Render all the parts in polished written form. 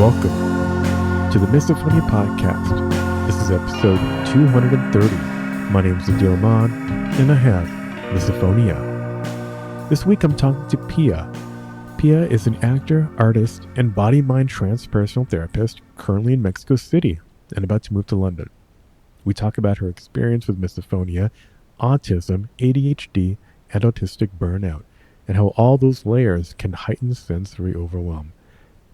Welcome to the Misophonia podcast. This is episode 230. My name is Adil Ahmad, and I have Misophonia. This week I'm talking to Pia. Pia is an actor, artist, and body-mind transpersonal therapist currently in Mexico City and about to move to London. We talk about her experience with misophonia, autism, ADHD, and autistic burnout, and how all those layers can heighten sensory overwhelm.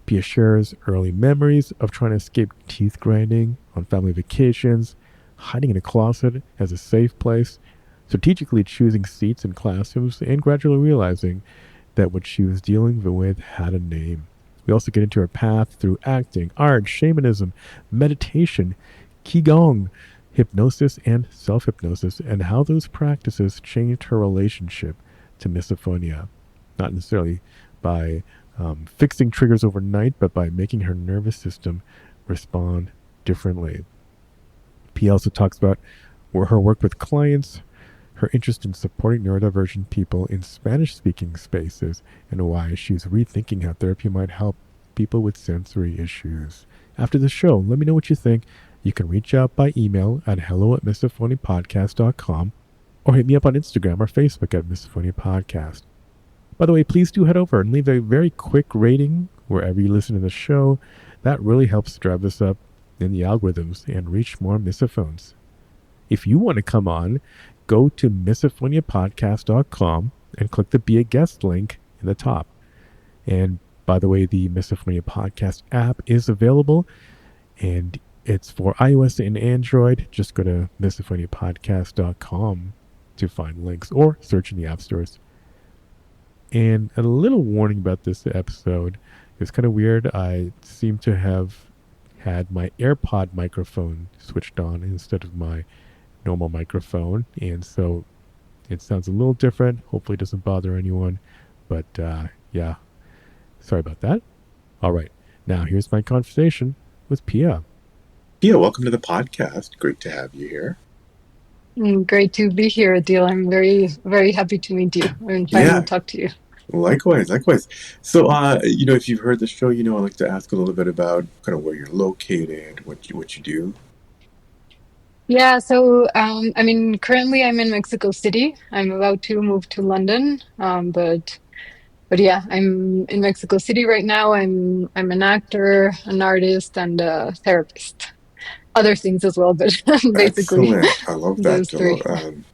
Pia shares early memories of trying to escape teeth grinding on family vacations, hiding in a closet as a safe place, strategically choosing seats in classrooms, and gradually realizing that what she was dealing with had a name. We also get into her path through acting, art, shamanism, meditation, Qigong, hypnosis, and self-hypnosis, and how those practices changed her relationship to misophonia. Not necessarily by fixing triggers overnight, but by making her nervous system respond differently. Pia also talks about her work with clients, her interest in supporting neurodivergent people in Spanish-speaking spaces, and why she's rethinking how therapy might help people with sensory issues. After the show, let me know what you think. You can reach out by email at hello@misophoniapodcast.com or hit me up on Instagram or Facebook at Misophonia Podcast. By the way, please do head over and leave a very quick rating wherever you listen to the show. That really helps drive us up in the algorithms and reach more misophones. If you want to come on, go to misophoniapodcast.com and click the Be a Guest link in the top. And by the way, the Misophonia Podcast app is available, and it's for iOS and Android. Just go to misophoniapodcast.com to find links or search in the app stores. And a little warning about this episode. It's kind of weird. I seem to have had my AirPod microphone switched on instead of my normal microphone. And so it sounds a little different. Hopefully it doesn't bother anyone. But yeah, sorry about that. All right. Now here's my conversation with Pia. Pia, welcome to the podcast. Great to have you here. Great to be here, Adil. I'm very, very happy to meet you and finally talk to you. Likewise. So, if you've heard the show, I like to ask a little bit about kind of where you're located, what you do. Yeah, so, currently I'm in Mexico City. I'm about to move to London, but yeah, I'm in Mexico City right now. I'm an actor, an artist, and a therapist. Other things as well, but basically Excellent. I love that. those three. I'm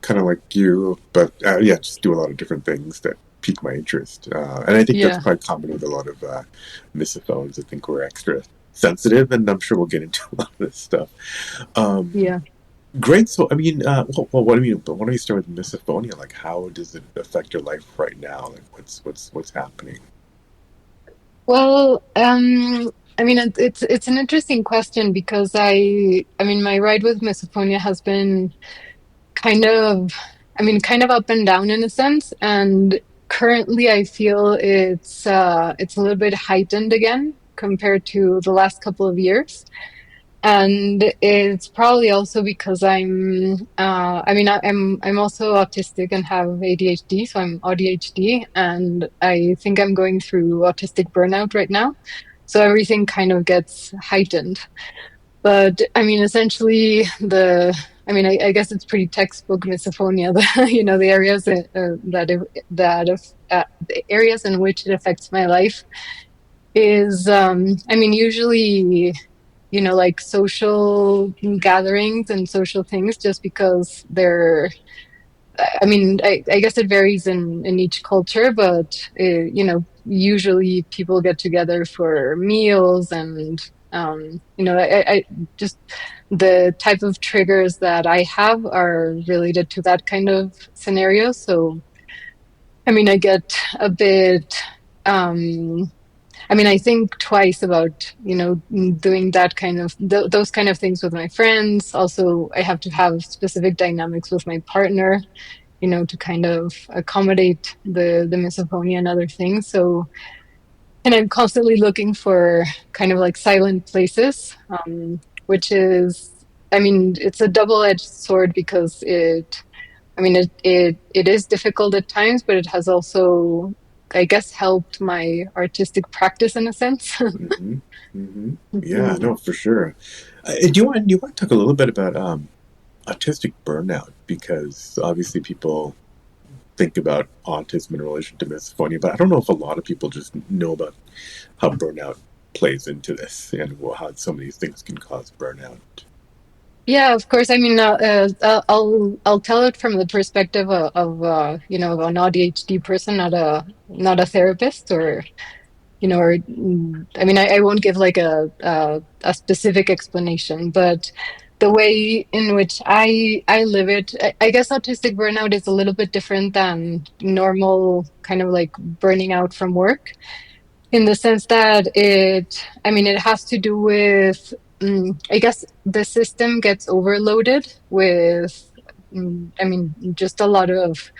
kind of like you, but just do a lot of different things that pique my interest. And I think that's quite common with a lot of misophones. I think we're extra sensitive, and I'm sure we'll get into a lot of this stuff. Great. So, what do you mean? But why don't you start with misophonia? Like, how does it affect your life right now? Like, what's happening? Well, it's an interesting question because my ride with misophonia has been kind of up and down in a sense, and currently I feel it's a little bit heightened again compared to the last couple of years. And it's probably also because I'm also autistic and have ADHD, so I'm ADHD, and I think I'm going through autistic burnout right now. So everything kind of gets heightened. But essentially, I guess it's pretty textbook misophonia. The areas the areas in which it affects my life is, usually, like social gatherings and social things, just because they're, I guess it varies in each culture, but, usually people get together for meals and, I just, the type of triggers that I have are related to that kind of scenario. So, I get a bit, I think twice about, doing that kind of, those kind of things with my friends. Also, I have to have specific dynamics with my partner, to kind of accommodate the misophonia and other things. So, and I'm constantly looking for kind of like silent places, which is, it's a double-edged sword because it is difficult at times, but it has also I guess, helped my artistic practice in a sense. Hmm. Hmm. Yeah, no, for sure. Do you want to talk a little bit about autistic burnout? Because obviously people think about autism in relation to misophonia, but I don't know if a lot of people just know about how burnout plays into this and how some of these things can cause burnout. Yeah, of course. I mean, I'll tell it from the perspective of of an ADHD person, not a therapist, or I mean, I won't give like a specific explanation, but the way in which I live it, I guess autistic burnout is a little bit different than normal kind of like burning out from work, in the sense that I mean, it has to do with, I guess the system gets overloaded with, I mean, just a lot of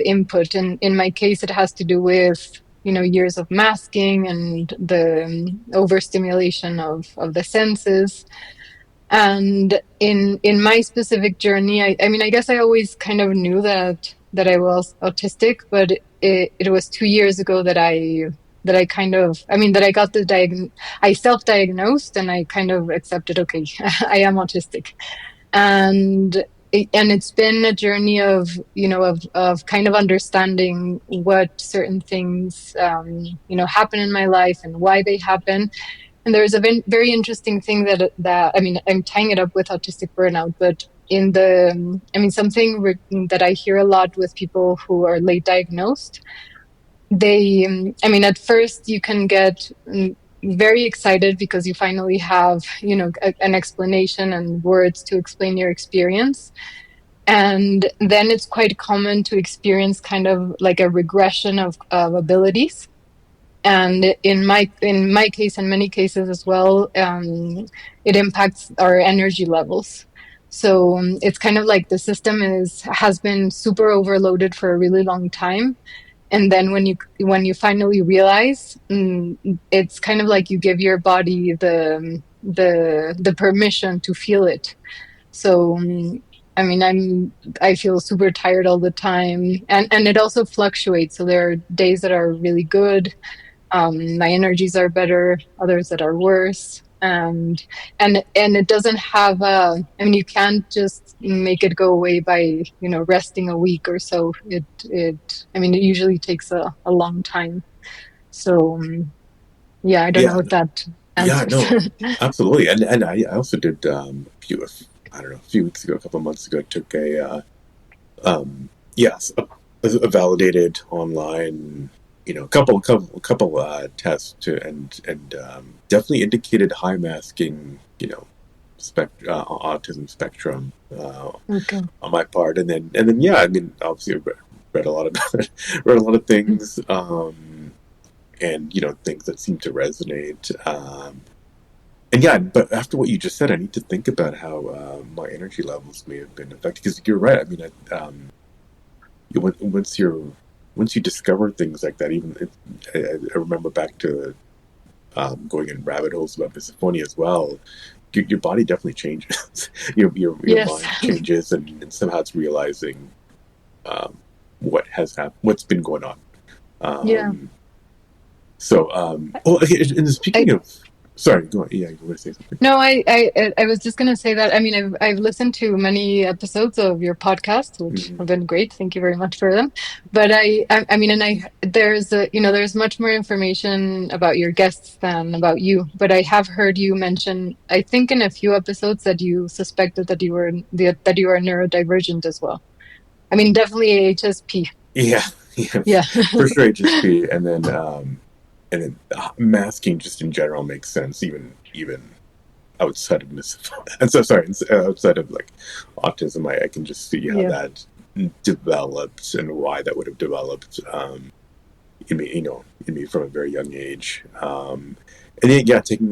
input. And in my case, it has to do with, years of masking and the overstimulation of the senses. And in my specific journey, I mean, I guess I always kind of knew that I was autistic, but it was 2 years ago that I kind of, I mean, that I got I self-diagnosed, and I kind of accepted, okay, I am autistic. And it's been a journey of, of kind of understanding what certain things, happen in my life and why they happen. And there's a very interesting thing that I mean, I'm tying it up with autistic burnout, but I mean, something that I hear a lot with people who are late diagnosed. I mean, at first you can get very excited because you finally have, an explanation and words to explain your experience. And then it's quite common to experience kind of like a regression of abilities. And in my case, and many cases as well, it impacts our energy levels. So it's kind of like the system has been super overloaded for a really long time, and then when you finally realize, it's kind of like you give your body the permission to feel it. So I mean, I feel super tired all the time, and it also fluctuates. So there are days that are really good, my energies are better, others that are worse. And it doesn't have I mean, you can't just make it go away by, resting a week or so. I mean, it usually takes a long time. So yeah, I don't Yeah, know if that yeah, answers. no, absolutely. And I also did I don't know, a few weeks ago, a couple of months ago, took yes, a validated online, couple tests and definitely indicated high masking, autism spectrum Okay. on my part, and then yeah, I mean, obviously I read a lot about it, read a lot of things, and things that seem to resonate. And yeah, but after what you just said, I need to think about how my energy levels may have been affected. Because you're right. I mean, once you discover things like that, even I remember back to going in rabbit holes about misophonia as well. Your body definitely changes. Your Yes. mind changes, and somehow it's realizing um, what has happened, what's been going on. Yeah. Um, so, well, okay, and speaking I of, sorry, go on. Yeah, you want to say something? No, I was just gonna say that. I mean, I've listened to many episodes of your podcast, which Mm-hmm. have been great. Thank you very much for them. But I mean, and there's much more information about your guests than about you. But I have heard you mention, I think, in a few episodes, that you suspected that you are neurodivergent as well. I mean, definitely HSP. Yeah, yeah, Yeah. for sure HSP, and then masking just in general makes sense, even outside of misophonia. And so sorry, outside of like autism, I can just see how Yeah. that developed and why that would have developed in me from a very young age. And then, yeah, taking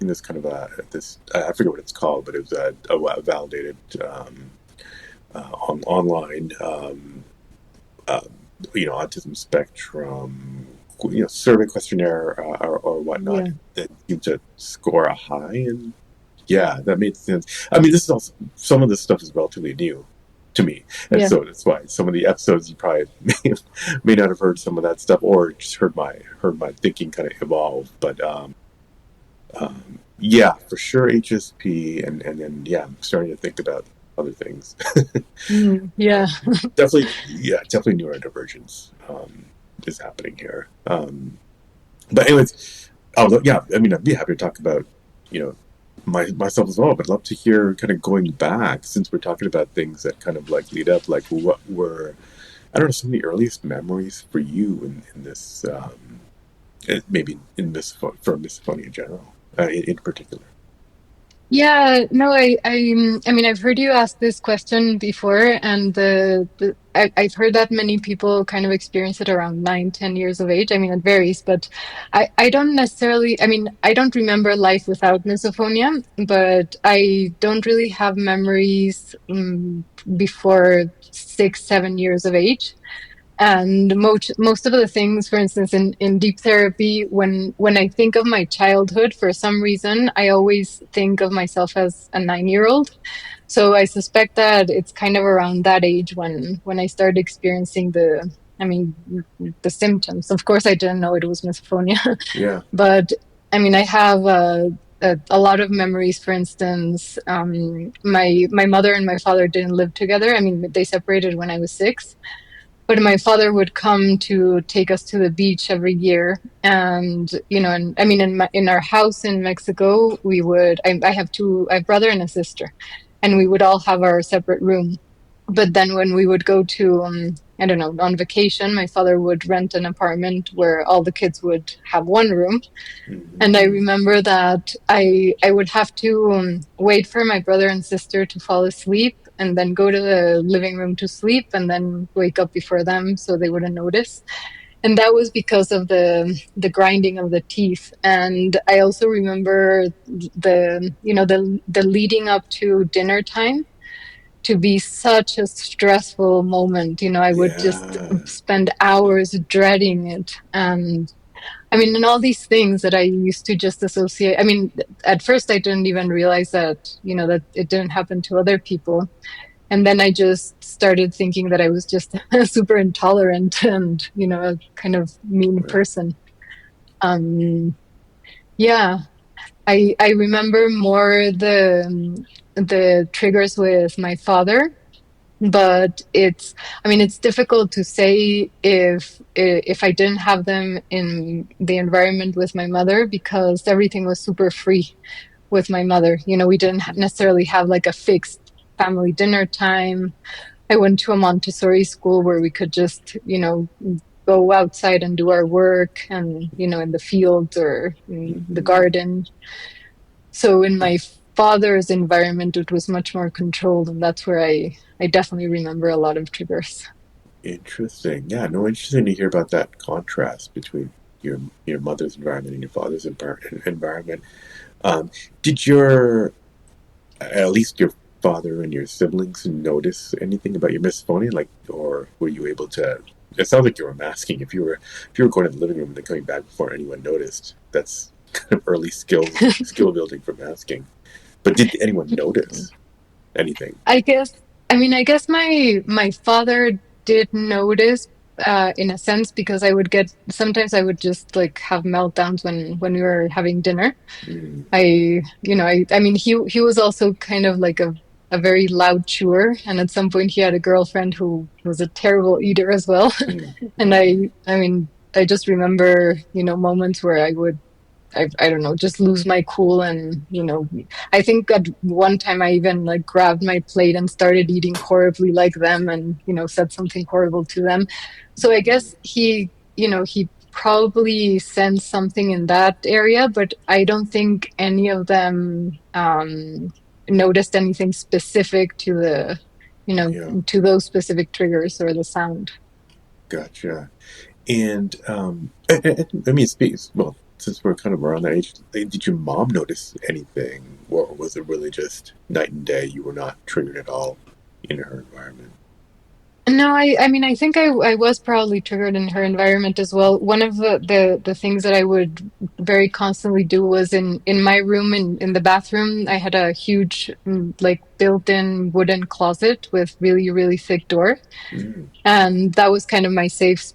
this kind of this I forget what it's called, but it was a validated online. Uh, Autism spectrum, survey questionnaire or whatnot Yeah. that seemed to score a high, and yeah, that made sense. I mean, this is also some of this stuff is relatively new, to me. And Yeah. so that's why some of the episodes you probably may not have heard some of that stuff, or just heard my thinking kind of evolve. But yeah, for sure HSP, and then yeah, I'm starting to think about other things. Yeah. Definitely neurodivergence is happening here. But anyways, yeah, I mean, I'd be happy to talk about, you know, myself as well, but I'd love to hear kind of going back, since we're talking about things that kind of like lead up, like what were, I don't know, some of the earliest memories for you in this, maybe in for misophonia in general, in particular. Yeah, no, I mean, I've heard you ask this question before, and I've heard that many people kind of experience it around 9, 10 years of age. I mean, it varies, but I don't necessarily, I mean, I don't remember life without misophonia, but I don't really have memories before 6, 7 years of age. And most of the things, for instance, in deep therapy, when I think of my childhood, for some reason I always think of myself as a 9 year old. So I suspect that it's kind of around that age when I started experiencing I mean, the symptoms. Of course, I didn't know it was misophonia, Yeah. but I mean, I have a lot of memories. For instance, my mother and my father didn't live together. I mean, they separated when I was 6. But my father would come to take us to the beach every year, and and I mean, in our house in Mexico, we would. I have I have brother and a sister, and we would all have our separate room. But then when we would go to, I don't know, on vacation, my father would rent an apartment where all the kids would have one room, and I Mm-hmm. remember that I would have to wait for my brother and sister to fall asleep and then go to the living room to sleep and then wake up before them so they wouldn't notice. And that was because of the grinding of the teeth. And I also remember the leading up to dinner time to be such a stressful moment. I would just Yeah. spend hours dreading it. And I mean, and all these things that I used to just associate. I mean, at first I didn't even realize that it didn't happen to other people. And then I just started thinking that I was just super intolerant and, a kind of mean Right. person. Um, yeah, I remember more the triggers with my father, but I mean, it's difficult to say if I didn't have them in the environment with my mother, because everything was super free with my mother. We didn't necessarily have like a fixed family dinner time. I went to a Montessori school where we could just go outside and do our work, and in the fields or in the Mm-hmm. garden. So in my father's environment, it was much more controlled, and that's where I definitely remember a lot of triggers. Interesting. Yeah, no, interesting to hear about that contrast between your mother's environment and your father's environment. Um, did at least your father and your siblings notice anything about your misophonia, like, or were you able to? It sounds like you were masking. If you were going to the living room and then coming back before anyone noticed, that's kind of early skill building for masking. But did anyone notice anything? I guess, I guess my father did notice, in a sense, because sometimes I would just like have meltdowns when we were having dinner. Mm, I mean, he was also kind of like a very loud chewer, and at some point he had a girlfriend who was a terrible eater as well. mm, And I mean, I just remember, moments where I don't know, just lose my cool. And, I think at one time I even like grabbed my plate and started eating horribly like them, and, said something horrible to them. So I guess he probably sensed something in that area, but I don't think any of them noticed anything specific to yeah, to those specific triggers or the sound. gotcha. And I mean, well, since we're kind of around that age, like, did your mom notice anything, or was it really just night and day? You were not triggered at all in her environment. No, I mean, I think I was probably triggered in her environment as well. One of the things that I would very constantly do was in my room in the bathroom, I had a huge like built-in wooden closet with really, really thick door. Mm, And that was kind of my safe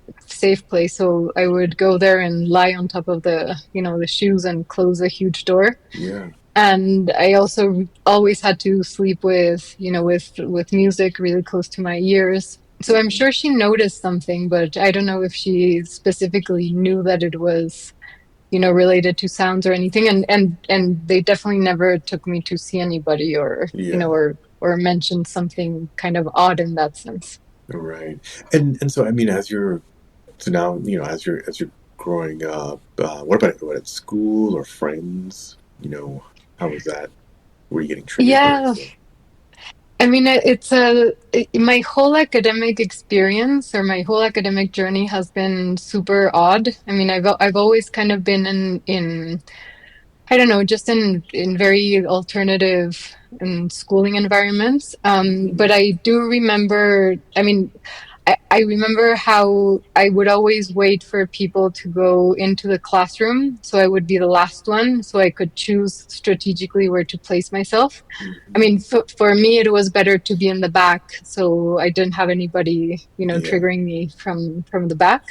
place. So I would go there and lie on top of the shoes and close a huge door. yeah. And I also always had to sleep with music really close to my ears. So I'm Hmm. sure she noticed something, but I don't know if she specifically knew that it was related to sounds or anything. And they definitely never took me to see anybody or, you Yeah. know, or mentioned something kind of odd in that sense. Right. And so I mean, as you're so now as you're growing up, what about what at school or friends? How was that? Were you getting triggered there Yeah, as well? I mean, my whole academic experience or my whole academic journey has been super odd. I mean, I've always kind of been in I don't know, just in very alternative and schooling environments. But Hmm. I do remember, I mean, I remember how I would always wait for people to go into the classroom. So I would be the last one, so I could choose strategically where to place myself. I Hmm. mean, for me, it was better to be in the back, so I didn't have anybody Yeah. triggering me from the back,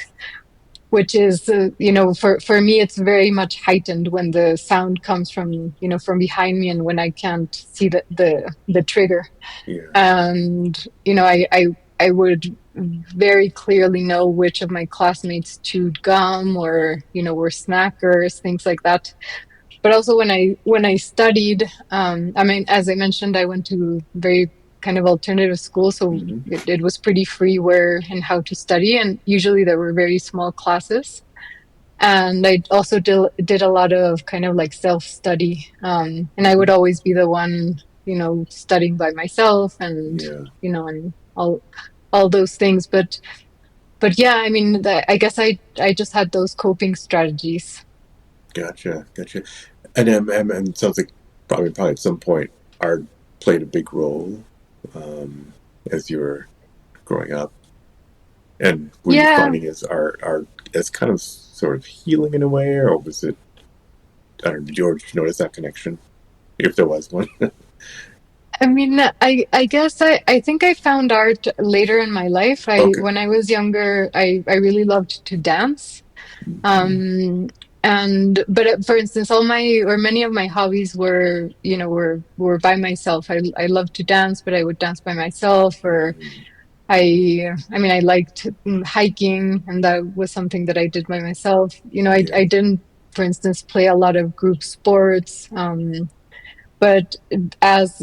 which is for me it's very much heightened when the sound comes from behind me and when I can't see the trigger. Yeah. And I would very clearly know which of my classmates chewed gum or were snackers, things like that. But also when I studied, I mean, as I mentioned, I went to very kind of alternative school, so Hmm. it was pretty free where and how to study, and usually there were very small classes. And I also did a lot of kind of like self-study, and I would Hmm. always be the one studying by myself, and Yeah. and all those things. But yeah, I mean, I guess I just had those coping strategies. Gotcha. Gotcha. And it sounds like probably at some point art played a big role as you were growing up. And were you Yeah, finding art as kind of sort of healing in a way, or was it? I don't know. Did you notice that connection, if there was one? I mean, I guess I think I found art later in my life. I Okay. When I was younger, I really loved to dance. Hmm. Um, and but for instance, all my or many of my hobbies were by myself. I loved to dance, but I would dance by myself. Or Hmm. I mean, I liked hiking, and that was something that I did by myself. Yeah. I didn't, for instance, play a lot of group sports. But as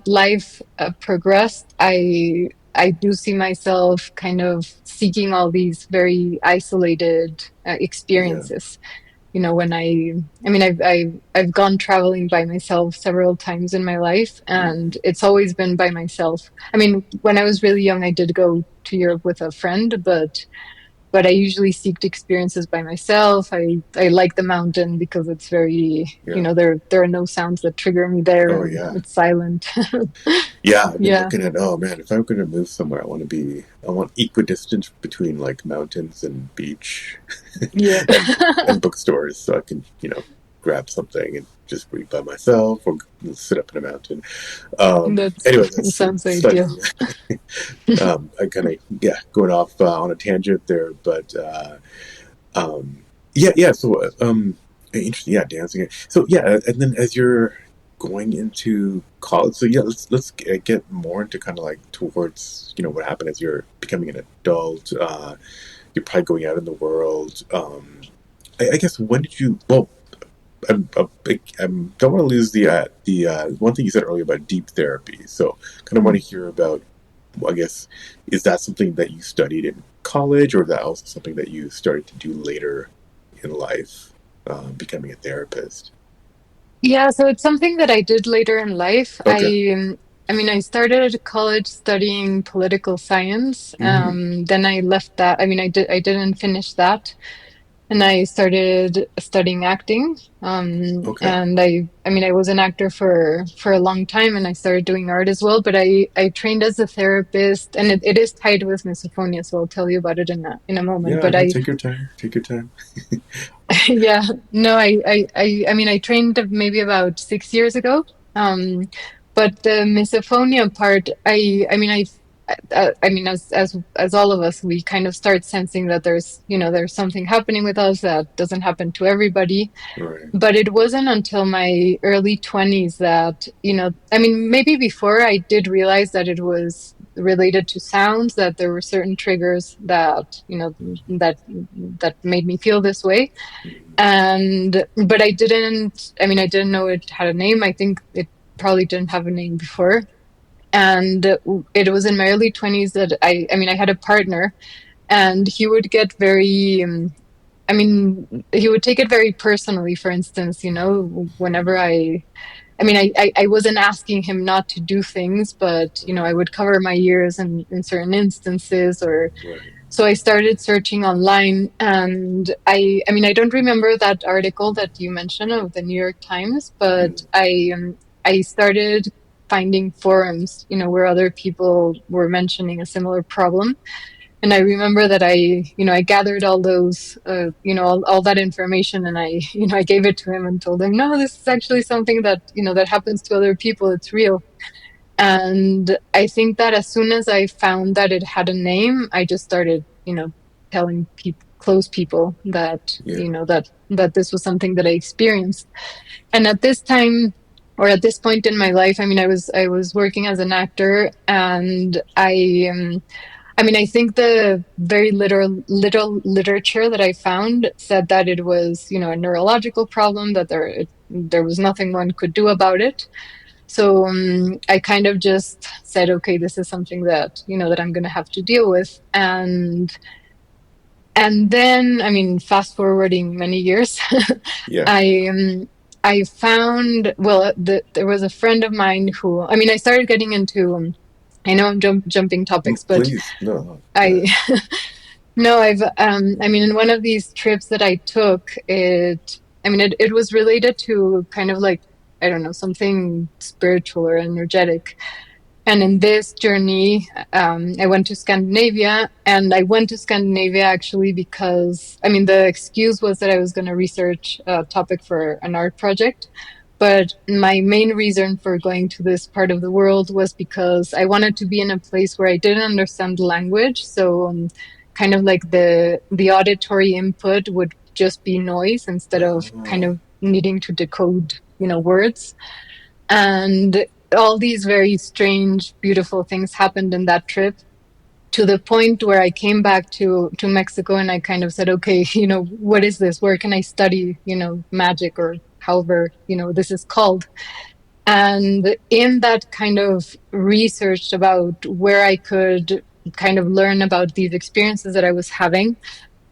life progressed, I do see myself kind of seeking all these very isolated Yeah. experiences. When I mean, I've gone traveling by myself several times in my life, and Hmm. it's always been by myself. I mean, when I was really young, I did go to Europe with a friend, but I usually seek experiences by myself. I like the mountain because it's very, Yeah. there are no sounds that trigger me there, Oh and yeah. it's silent. Yeah. I've been Yeah, looking at. Oh man, if I'm going to move somewhere, I want equidistant between like mountains and beach, yeah. and bookstores, so I can grab something and just read by myself or sit up in a mountain. That's Anyway, It that's sounds ideal. slightly I kind of going off on a tangent there, but um, yeah, yeah. So interesting. Yeah, dancing. So yeah, and then as you're going into college, so yeah, let's get more into kind of like towards what happened as you're becoming an adult. You're probably going out in the world. I guess when did you? Well, I don't want to lose the one thing you said earlier about deep therapy. So, kind of want to hear about. Well, I guess is that something that you studied in college, or is that also something that you started to do later in life, becoming a therapist? Yeah, so it's something that I did later in life. Okay. I mean, I started college studying political science. Mm. Then I left that. I mean, I didn't finish that. and I started studying acting. Okay. And I was an actor for a long time, and I started doing art as well. But I trained as a therapist, and it is tied with misophonia, so I'll tell you about it in a moment. Yeah, But no, take your time. Take your time. yeah, no, I trained maybe about 6 years ago. Um, but the misophonia part, as all of us, we kind of start sensing that there's something happening with us that doesn't happen to everybody. Right. But it wasn't until my early 20s that, maybe before I did realize that it was related to sounds, that there were certain triggers that made me feel this way. And but I didn't know it had a name. I think it probably didn't have a name before. And it was in my early 20s that I had a partner, and he would get very he would take it very personally. For instance, whenever I wasn't asking him not to do things, but I would cover my ears in certain instances. Or Right. so I started searching online, and I don't remember that article that you mentioned of the New York Times, but Mm. I started finding forums, where other people were mentioning a similar problem. And I remember that I gathered all those, all that information, and I gave it to him and told him, no, this is actually something that, that happens to other people. It's real. And I think that as soon as I found that it had a name, I just started, telling people, close people that, Yeah. that this was something that I experienced. And at this time, or at this point in my life, I was working as an actor, and I think the very little literature that I found said that it was, a neurological problem, that there was nothing one could do about it. So I kind of just said, okay, this is something that, that I'm going to have to deal with. And then, fast forwarding many years, Yeah. I I found, well, there was a friend of mine who, I started getting into, I know I'm jumping topics, but Please. No, no. Go I ahead. no, in one of these trips that I took, it was related to kind of like, I don't know, something spiritual or energetic. And in this journey, I went to Scandinavia, and I went to Scandinavia actually because, the excuse was that I was going to research a topic for an art project. But my main reason for going to this part of the world was because I wanted to be in a place where I didn't understand the language. So, kind of like the auditory input would just be noise instead of kind Oh, of needing to decode, words. And all these very strange, beautiful things happened in that trip, to the point where I came back to Mexico, and I kind of said, okay, what is this? Where can I study, magic, or however, this is called? And in that kind of research about where I could kind of learn about these experiences that I was having,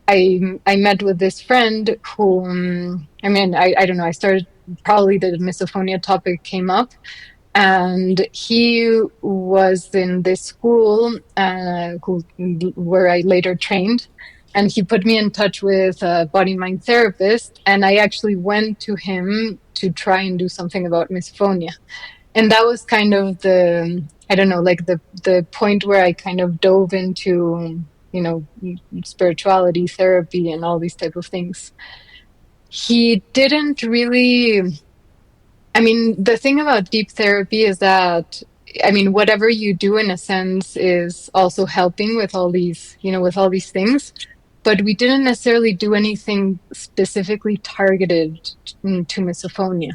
I met with this friend who, I don't know, I started, probably the misophonia topic came up, and he was in this school, where I later trained, and he put me in touch with a body mind therapist, and I actually went to him to try and do something about misophonia. And that was kind of the, I don't know, like the point where I kind of dove into, you know spirituality, therapy, and all these type of things. He didn't really, the thing about deep therapy is that, whatever you do in a sense is also helping with all these, with all these things. But we didn't necessarily do anything specifically targeted to misophonia.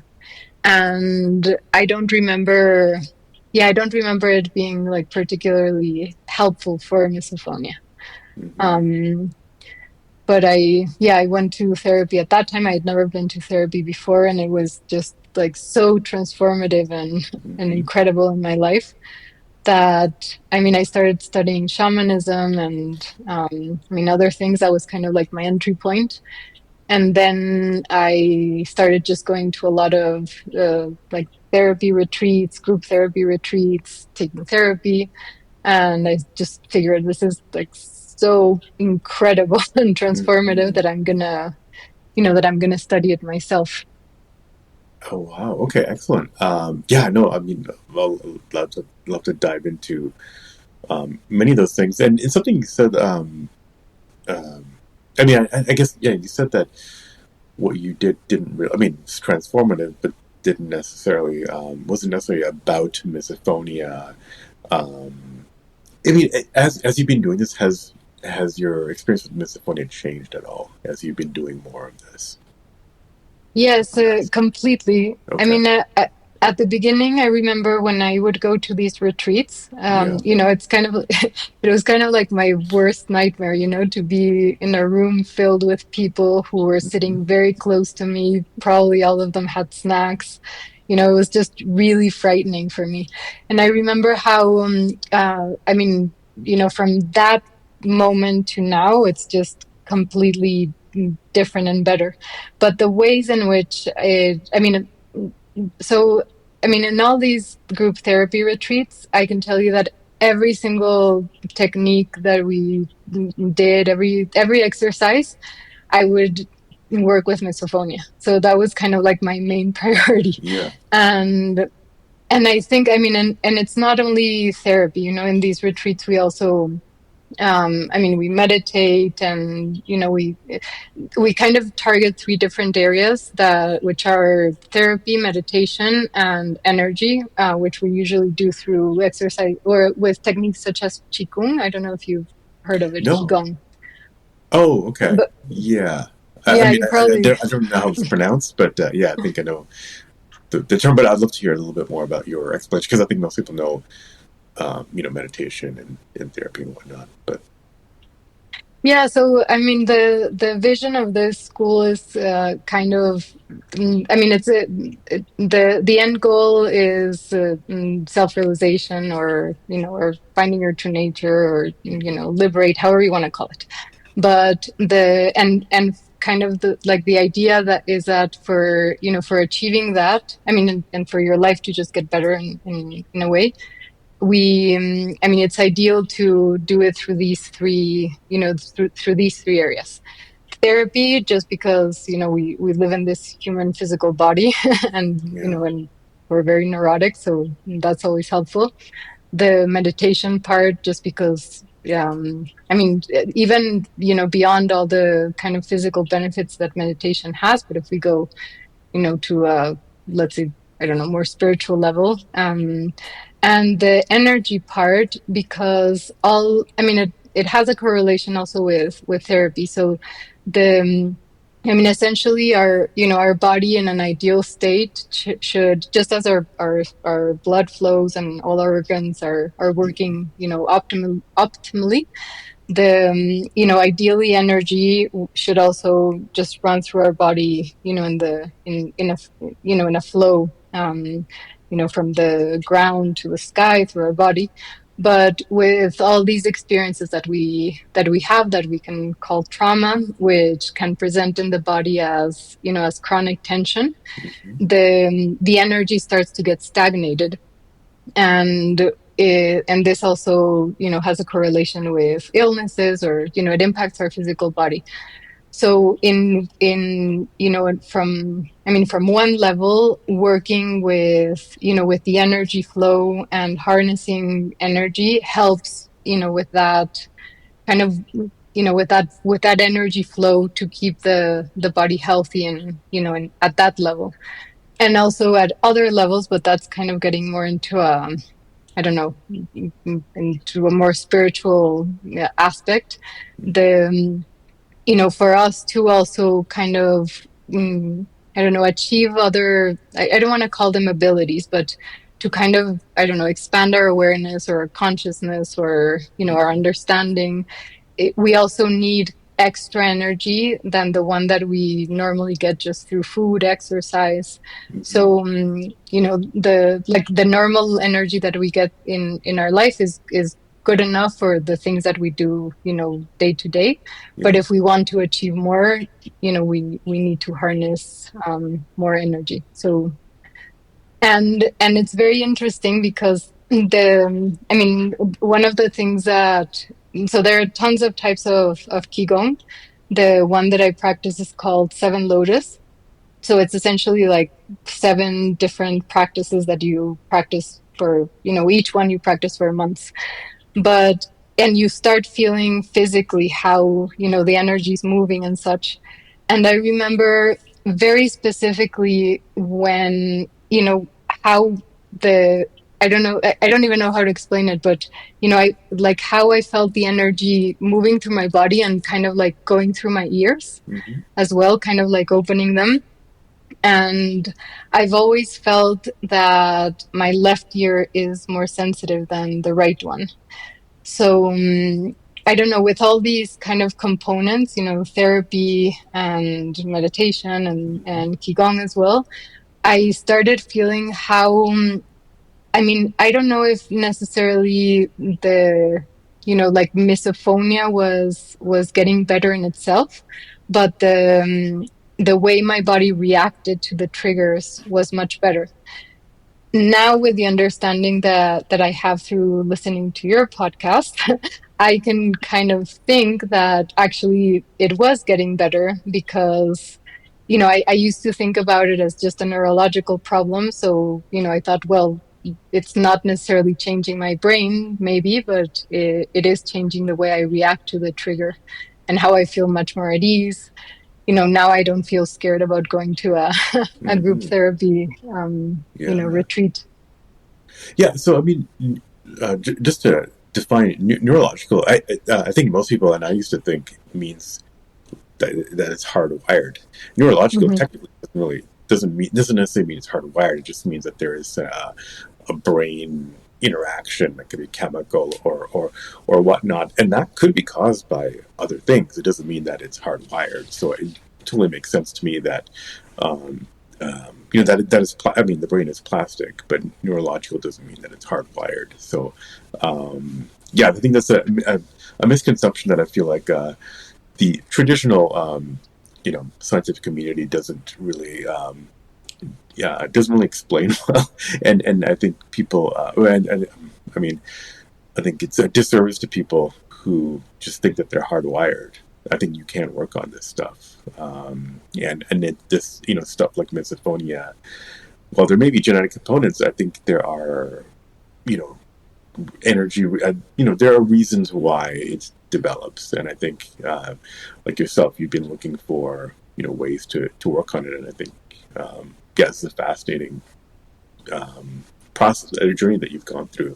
And I don't remember it being like particularly helpful for misophonia. mm-hmm. Um, but I went to therapy. At that time, I had never been to therapy before, and it was just like so transformative and Mm-hmm. incredible in my life that, I started studying shamanism, and other things. That was kind of like my entry point. And then I started just going to a lot of like therapy retreats, group therapy retreats, taking therapy. And I just figured this is like so incredible and transformative that I'm gonna, that I'm gonna study it myself. Oh wow. Okay, excellent. Yeah, no, I mean, I'll love to dive into many of those things. And it's something you said. Um, I mean, I guess yeah, you said that what you didn't really. I mean, it's transformative, but didn't necessarily wasn't necessarily about misophonia. Um, I mean, as you've been doing this, has your experience with misophonia changed at all as you've been doing more of this? Yes, completely. I Okay. mean, at the beginning, I remember when I would go to these retreats, Yeah. it's kind of, it was kind of like my worst nightmare, to be in a room filled with people who were Mhm. sitting very close to me. Probably all of them had snacks. It was just really frightening for me. And I remember how, I mean, from that moment to now, it's just completely different and better. But the ways in which so, in all these group therapy retreats, I can tell you that every single technique that we did, every exercise, I would work with misophonia. So that was kind of like my main priority. Yeah. And I think, and it's not only therapy, in these retreats, we also we meditate, and we kind of target three different areas, which are therapy, meditation, and energy, which we usually do through exercise or with techniques such as Qigong. I don't know if you've heard of it, No. Qigong. Oh, okay. But Yeah. I yeah, mean, you probably I don't know how it's pronounced, but yeah, I think I know the term. But I'd love to hear a little bit more about your explanation because I think most people know, meditation and therapy and whatnot. But Yeah, so the vision of this school is kind of, the end goal is self-realization, or finding your true nature, or liberate, however you want to call it. But and kind of the idea that is that for achieving that, and for your life to just get better in a way, it's ideal to do it through these three, through these three areas. Therapy, just because, we live in this human physical body and, yeah, and we're very neurotic. So that's always helpful. The meditation part, just because, even, beyond all the kind of physical benefits that meditation has, but if we go, to let's say, I don't know, more spiritual level. And the energy part, because it has a correlation also with therapy. So the essentially our body in an ideal state should, just as our blood flows and all our organs are working, optimally, ideally energy should also just run through our body, in a flow, from the ground to the sky through our body. But with all these experiences that we have, that we can call trauma, which can present in the body as, as chronic tension, mm-hmm. the energy starts to get stagnated. And this also, has a correlation with illnesses, or, it impacts our physical body. So from one level, working with the energy flow and harnessing energy helps, with that kind of, with that energy flow, to keep the body healthy, and at that level. And also at other levels, but that's kind of getting more into I don't know, into a more spiritual, aspect. For us to also kind of, I don't know, achieve other, I don't want to call them abilities, but to kind of, I don't know, expand our awareness or our consciousness, or, our understanding. We also need extra energy than the one that we normally get just through food, exercise. Mm-hmm. So, the normal energy that we get in our life is good enough for the things that we do, day to day. But Yeah, if we want to achieve more, we need to harness more energy. So, and it's very interesting because one of the things that so there are tons of types of Qigong. The one that I practice is called Seven Lotus. So it's essentially like seven different practices that you practice for, each one you practice for a month. But, and you start feeling physically how, the energy is moving and such. And I remember very specifically when, how the, I don't know, I don't even know how to explain it, but, I like how I felt the energy moving through my body and kind of like going through my ears Mm-hmm. as well, kind of like opening them. And I've always felt that my left ear is more sensitive than the right one. So I don't know, with all these kind of components, therapy and meditation and Qigong as well, I started feeling how, I mean, I don't know if necessarily the, like misophonia was getting better in itself, but the way my body reacted to the triggers was much better. Now, with the understanding that I have through listening to your podcast, I can kind of think that actually it was getting better because, I used to think about it as just a neurological problem. So, I thought, well, it's not necessarily changing my brain, maybe, but it is changing the way I react to the trigger and how I feel much more at ease. Now I don't feel scared about going to a group Mm-hmm. therapy, Yeah. retreat. Yeah. So, I mean, just to define neurological, I think most people, and I used to think, means that it's hardwired. Neurological Mm-hmm. technically doesn't necessarily mean it's hardwired. It just means that there is a brain interaction that could be chemical or whatnot, and that could be caused by other things. It doesn't mean that it's hardwired. So it totally makes sense to me that that is. I mean, the brain is plastic, but neurological doesn't mean that it's hardwired. So yeah, I think that's a misconception that I feel like the traditional scientific community doesn't really it doesn't really explain well, and I think people and I mean I think it's a disservice to people who just think that they're hardwired. I think you can work on this stuff, this stuff like misophonia. While there may be genetic components, I think there are energy. There are reasons why it develops, and I think like yourself, you've been looking for ways to work on it, and I think it's a fascinating process, a journey that you've gone through.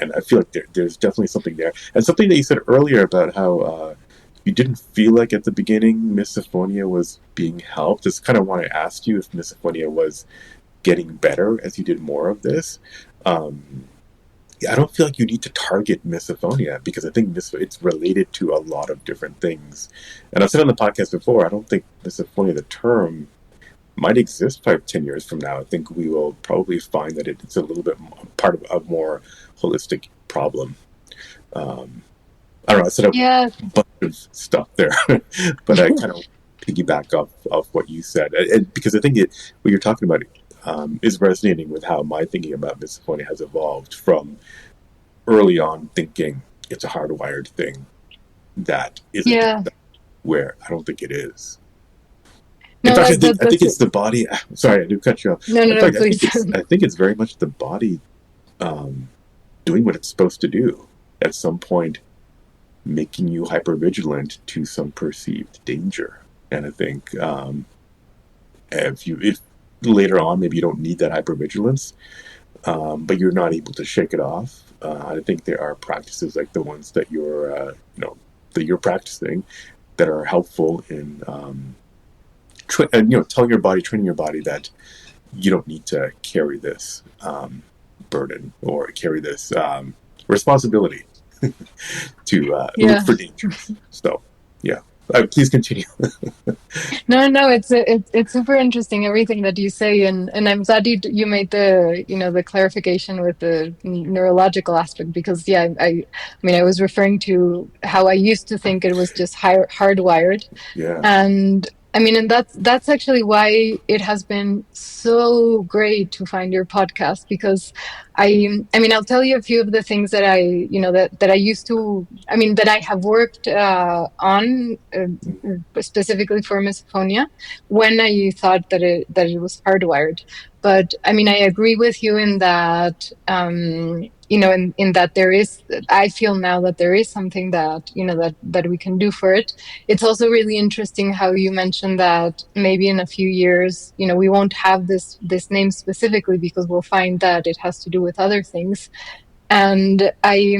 And I feel like there's definitely something there. And something that you said earlier about how you didn't feel like at the beginning misophonia was being helped. Just kind of want to ask you if misophonia was getting better as you did more of this. I don't feel like you need to target misophonia because I think it's related to a lot of different things. And I've said on the podcast before, I don't think misophonia, the term, might exist 5-10 years from now. I think we will probably find that it's a little bit part of a more holistic problem. I don't know. I said a bunch of stuff there, but I kind of piggyback off what you said, because I think what you're talking about is resonating with how my thinking about misophonia has evolved from early on thinking it's a hardwired thing that isn't where I don't think it is. In fact, I think it's the body. Sorry, I did cut you off. No, please. I think it's very much the body doing what it's supposed to do at some point, making you hypervigilant to some perceived danger. And I think if later on maybe you don't need that hypervigilance, but you're not able to shake it off, I think there are practices like the ones that you're practicing that are helpful in telling your body, training your body that you don't need to carry this burden or carry this responsibility to look for danger. So, yeah. Please continue. No, it's super interesting everything that you say, and I'm glad you made the clarification with the neurological aspect, because I mean I was referring to how I used to think it was just hardwired, Yeah. and I mean, and that's actually why it has been so great to find your podcast, because I mean, I'll tell you a few of the things that that I used to, I mean, that I have worked on specifically for misophonia when I thought that it was hardwired. But I mean, I agree with you in that, in that there is, I feel now that there is something that, that we can do for it. It's also really interesting how you mentioned that maybe in a few years, we won't have this name specifically because we'll find that it has to do with other things. And I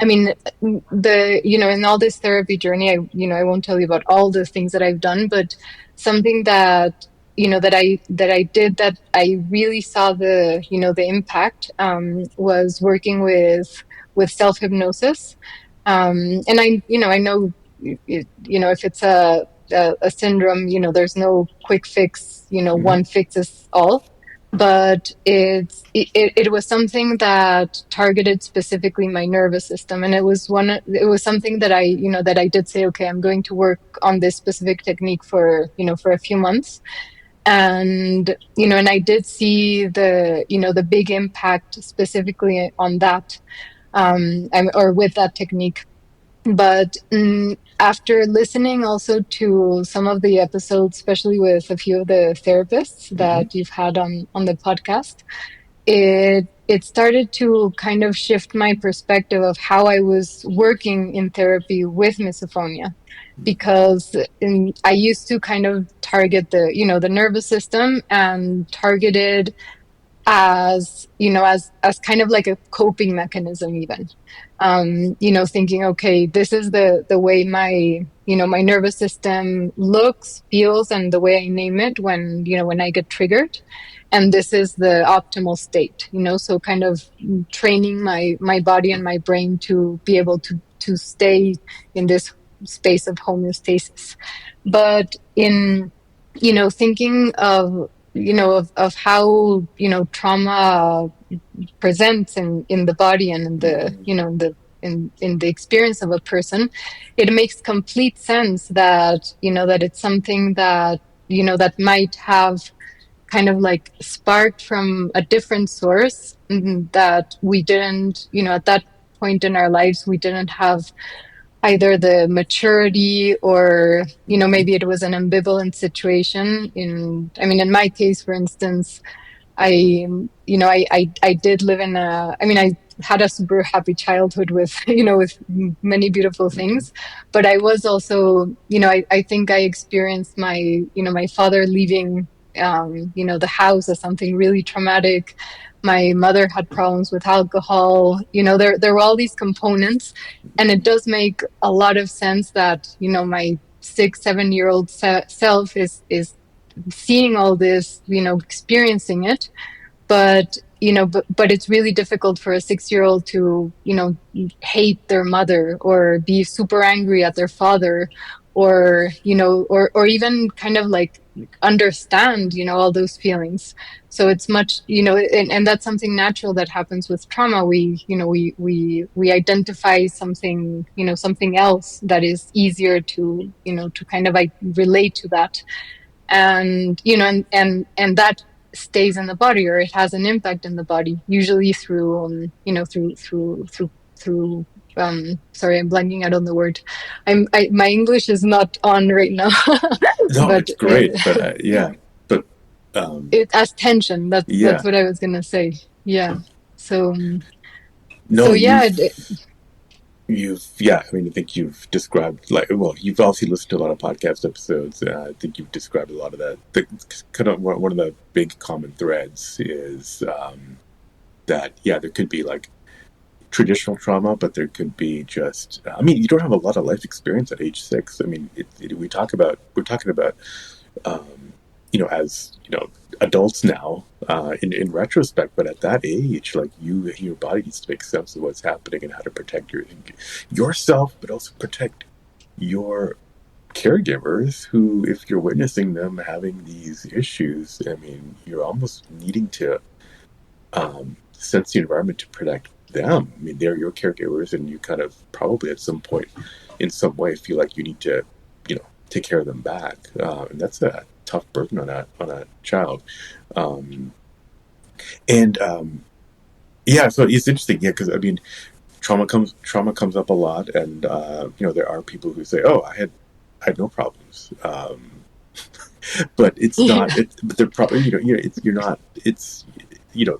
mean, in all this therapy journey, I won't tell you about all the things that I've done, but something that, that I did that I really saw the impact, was working with self-hypnosis. And I know, if it's a syndrome, there's no quick fix, Mm-hmm. one fixes all. But it was something that targeted specifically my nervous system, and it was something that I did say, okay, I'm going to work on this specific technique for a few months. And and I did see the big impact specifically on that, or with that technique. But after listening also to some of the episodes, especially with a few of the therapists Mm-hmm. that you've had on the podcast, it started to kind of shift my perspective of how I was working in therapy with misophonia. Because I used to kind of target the nervous system, and targeted as as kind of like a coping mechanism, even, thinking, okay, this is the way my nervous system looks, feels, and the way I name it when I get triggered, and this is the optimal state, so kind of training my body and my brain to be able to stay in this space of homeostasis. But in thinking of of how trauma presents in the body, and in the Mm-hmm. in the experience of a person, it makes complete sense that that it's something that that might have kind of like sparked from a different source, that we didn't, at that point in our lives, we didn't have either the maturity, or maybe it was an ambivalent situation. In my case, for instance, I did live in I had a super happy childhood with with many beautiful Mm-hmm. things. But I was also, I think I experienced my father leaving the house as something really traumatic. My mother had problems with alcohol. There were all these components, and it does make a lot of sense that my 6-7 year old self is seeing all this, experiencing it. But but it's really difficult for a 6-year-old to hate their mother, or be super angry at their father, or or even kind of like understand all those feelings. So it's much, and that's something natural that happens with trauma. We identify something, something else that is easier to to kind of like relate to that. And and that stays in the body, or it has an impact in the body, usually through through sorry, I'm blanking out on the word. My English is not on right now. No, But it's great, but yeah, but it as tension, that's yeah, what I was gonna say. Yeah. So no, yeah, yeah. I mean, I think you've described, like, well, you've obviously listened to a lot of podcast episodes. I think you've described a lot of that. Kind of one of the big common threads is that, yeah, there could be like traditional trauma, but there could be just, I mean, you don't have a lot of life experience at age 6. I mean, we're talking about, um, as adults now, in retrospect, but at that age, like, your body needs to make sense of what's happening and how to protect yourself, but also protect your caregivers, who, if you're witnessing them having these issues, I mean, you're almost needing to sense the environment to protect them. I mean, they're your caregivers, and you kind of probably at some point, in some way, feel like you need to, take care of them back, and that's a tough burden on a child. And yeah, so it's interesting, yeah, because I mean, trauma comes up a lot, and there are people who say, "Oh, I had no problems," but it's Yeah. not. But they're probably you're not. It's you know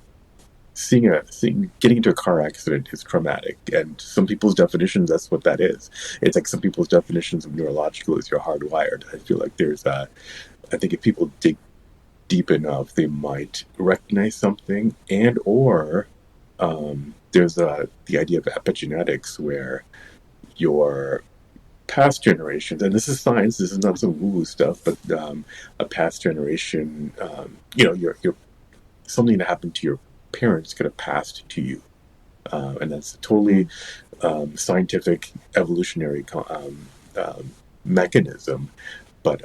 getting into a car accident is traumatic, and some people's definitions, that's what that is. It's like some people's definitions of neurological is you're hardwired. I feel like I think if people dig deep enough, they might recognize something, and or there's the idea of epigenetics, where your past generations, and this is science, this is not some woo-woo stuff, but a past generation, your something that happened to your parents could have passed to you, and that's a totally scientific evolutionary mechanism. But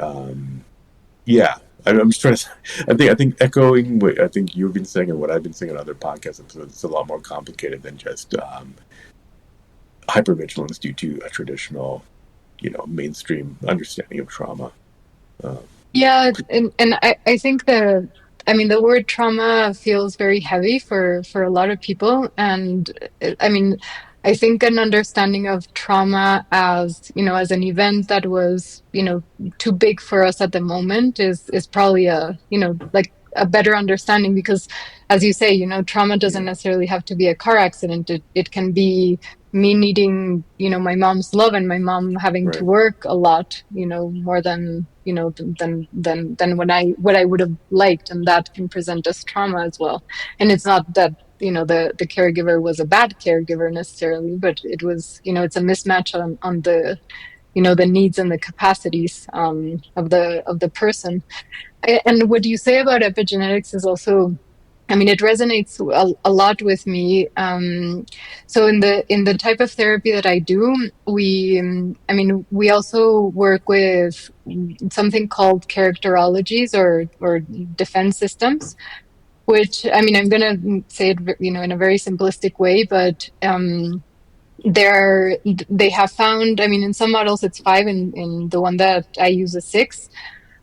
yeah, I'm just trying to. I think echoing what I think you've been saying and what I've been saying on other podcasts episodes, it's a lot more complicated than just hypervigilance due to a traditional, mainstream understanding of trauma. Yeah, and I think the word trauma feels very heavy for a lot of people. And I mean, I think an understanding of trauma as, as an event that was, too big for us at the moment is probably like a better understanding, because as you say, trauma doesn't Yeah. necessarily have to be a car accident. It can be me needing, my mom's love, and my mom having to Right. work a lot, more than, than what I would have liked, and that can present as trauma as well. And it's not that, the caregiver was a bad caregiver necessarily, but it was, it's a mismatch on the, the needs and the capacities of the person. And what you say about epigenetics is also, I mean, it resonates a lot with me. So in the type of therapy that I do, we also work with something called characterologies, or defense systems, which, I mean, I'm gonna say it, in a very simplistic way, but they have found, I mean, in some models it's five, in the one that I use is six.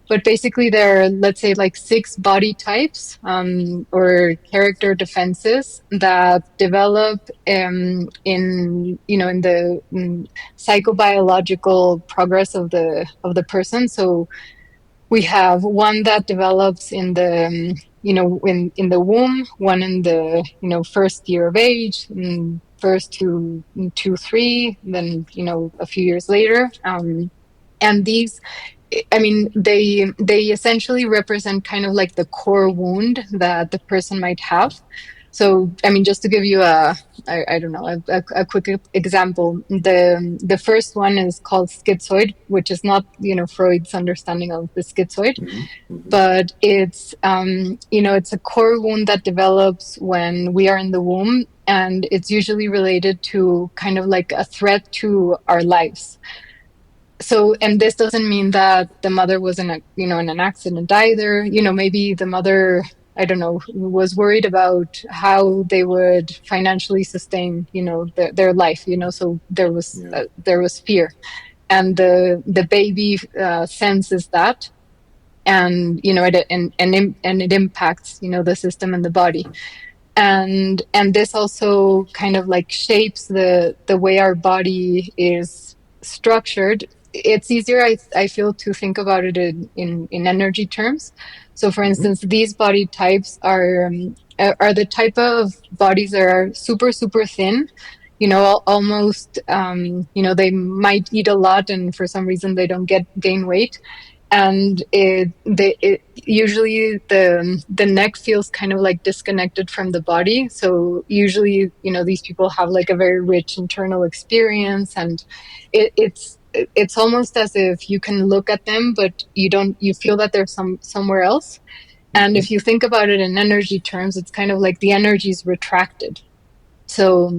But basically, there are, let's say, like six body types, or character defenses that develop in the psychobiological progress of the person. So we have one that develops in the in the womb, one in the first year of age, first to 3, then a few years later, and these, I mean, they essentially represent kind of like the core wound that the person might have. So, I mean, just to give you I don't know, a quick example, the first one is called schizoid, which is not, Freud's understanding of the schizoid, Mm-hmm. Mm-hmm. but it's it's a core wound that develops when we are in the womb, and it's usually related to kind of like a threat to our lives. So, and this doesn't mean that the mother was in an accident either. Maybe the mother, I don't know, was worried about how they would financially sustain, their life. So Yeah. there was fear, and the baby senses that, and and it impacts, the system and the body. And this also kind of like shapes the way our body is structured. It's easier, I feel, to think about it in energy terms. So for Mm-hmm. instance, these body types are the type of bodies that are super super thin, almost, they might eat a lot, and for some reason they don't gain weight. And it usually the neck feels kind of like disconnected from the body. So usually, these people have like a very rich internal experience, and it's almost as if you can look at them, but you feel that they're somewhere else. And Mm-hmm. if you think about it in energy terms, it's kind of like the energy is retracted. So,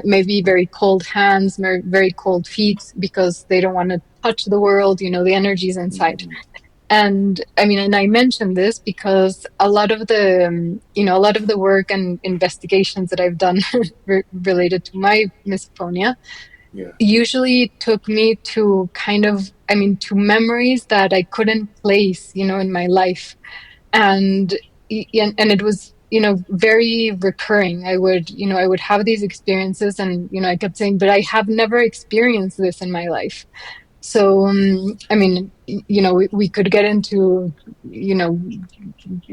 maybe very cold hands, very cold feet, because they don't want to touch the world, the energy is inside. Mm-hmm. And I mean, and I mentioned this because a lot of a lot of the work and investigations that I've done related to my misophonia Yeah. usually took me to kind of, I mean, to memories that I couldn't place, in my life. And, and it was, very recurring. I would have these experiences and, I kept saying, but I have never experienced this in my life. So, I mean, we could get into,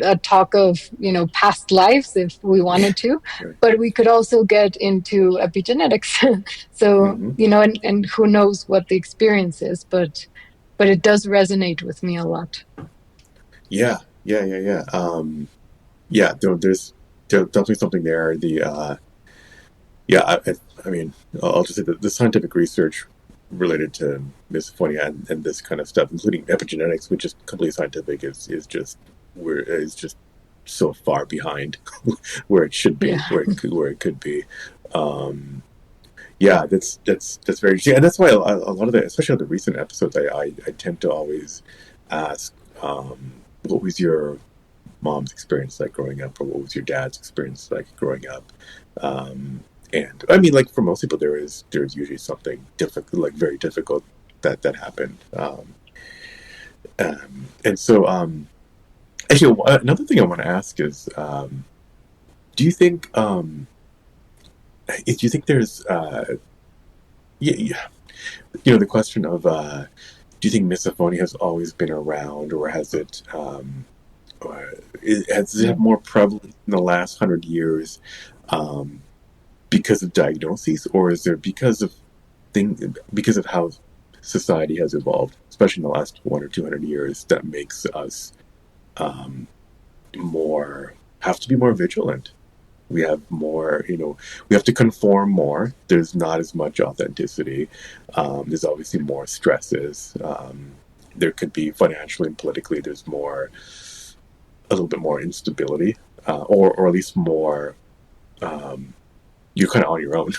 a talk of, past lives if we wanted to, Right. but we could also get into epigenetics. So, Mm-hmm. and who knows what the experience is, but it does resonate with me a lot. Yeah. Yeah. Yeah. Yeah. Yeah. There's definitely something there. Yeah. I mean, I'll just say that the scientific research related to misophonia and this kind of stuff, including epigenetics, which is completely scientific, is just so far behind where it should be, Yeah. where it could be. Yeah, that's very interesting, and that's why a lot of the, especially on the recent episodes, I tend to always ask, what was your mom's experience like growing up, or what was your dad's experience like growing up? And I mean, like for most people, there's usually something difficult, like very difficult that happened. And so, actually, another thing I want to ask is, do you think, there's, yeah, the question of, do you think misophonia has always been around, or has it, has it had more prevalence in the last 100 years, because of diagnoses, or is there because of how society has evolved, especially in the last 100 or 200 years, that makes us, more have to be more vigilant? We have more, we have to conform more. There's not as much authenticity. There's obviously more stresses. There could be financially and politically, there's a little bit more instability, or at least more, you're kind of on your own.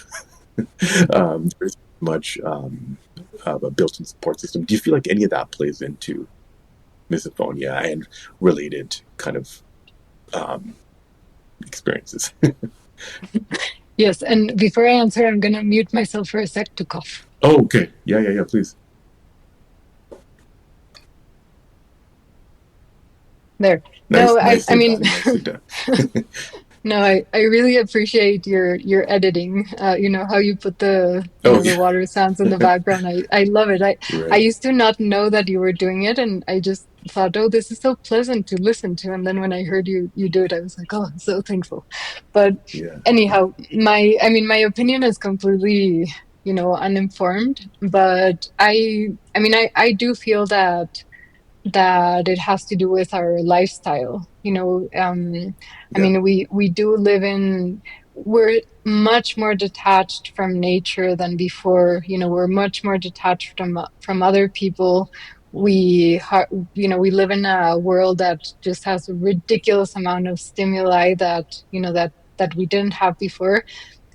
There's much of a built-in support system. Do you feel like any of that plays into misophonia and related kind of experiences? Yes. And before I answer, I'm going to mute myself for a sec to cough. Oh, okay. Yeah, please. There. Nice, No, I nicely mean, done. Nicely done. no, I really appreciate your editing. How you put Oh, the yeah. water sounds in the background. I love it. I Right. used to not know that you were doing it, and I just thought, oh, this is so pleasant to listen to. And then when I heard you do it, I was like, oh, I'm so thankful. But Yeah. anyhow, my opinion is completely, uninformed. But I do feel that it has to do with our lifestyle. I Yeah. mean, we do live in, we're much more detached from nature than before. We're much more detached from other people. We live in a world that just has a ridiculous amount of stimuli that we didn't have before.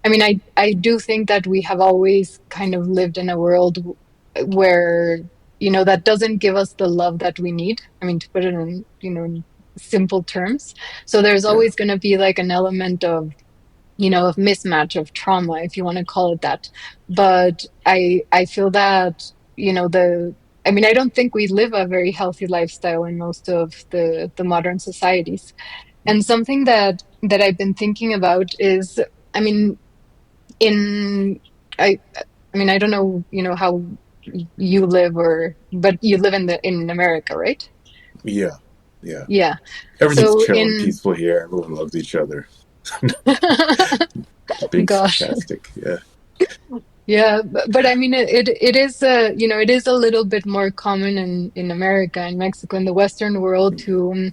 I mean, I do think that we have always kind of lived in a world where, that doesn't give us the love that we need. I mean, to put it in, in simple terms. So there's Yeah. always going to be like an element of mismatch, of trauma, if you want to call it that. But I feel that, I mean, I don't think we live a very healthy lifestyle in most of the modern societies. And something that I've been thinking about is, I mean, in I I mean, I don't know, how you live, but you live in America, right? Yeah. Yeah. Yeah. Everything's So chill and in peaceful here. Everyone loves each other. Being gosh. sarcastic. Yeah. Yeah, but I mean, it is it is a little bit more common in America, in Mexico, in the Western world to,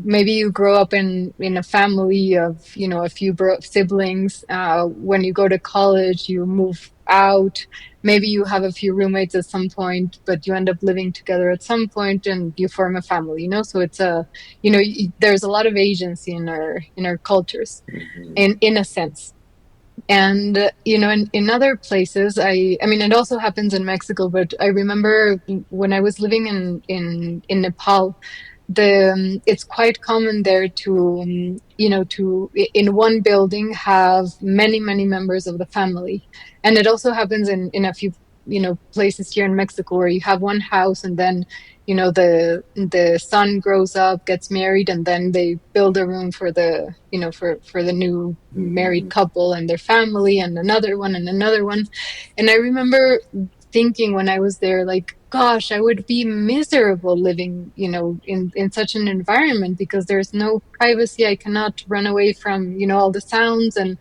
maybe you grow up in a family of, a few siblings. When you go to college, you move out. Maybe you have a few roommates at some point, but you end up living together at some point, and you form a family. So it's there's a lot of agency in our cultures, Mm-hmm. in a sense. And in other places, I mean, it also happens in Mexico, but I remember when I was living in Nepal, it's quite common there to to in one building have many members of the family, and it also happens in a few places here in Mexico where you have one house, and then the son grows up, gets married, and then they build a room for the for the new married couple and their family, and another one and another one. And I remember thinking when I was there, like, gosh, I would be miserable living, in such an environment, because there's no privacy. I cannot run away from, all the sounds. And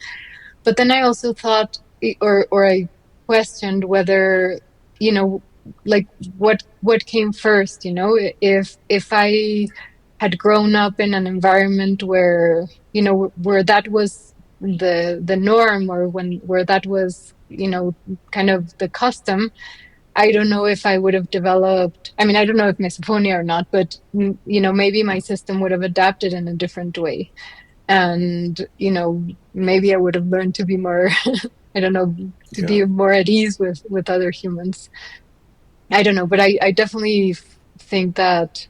but then I also thought, or I questioned whether, like what came first, if I had grown up in an environment where, where that was the norm, or where that was, kind of the custom. I don't know if I would have developed, I mean, I don't know if misophonia or not, but, maybe my system would have adapted in a different way. And, maybe I would have learned to be more, I don't know, to be more at ease with other humans. I don't know, but I definitely think that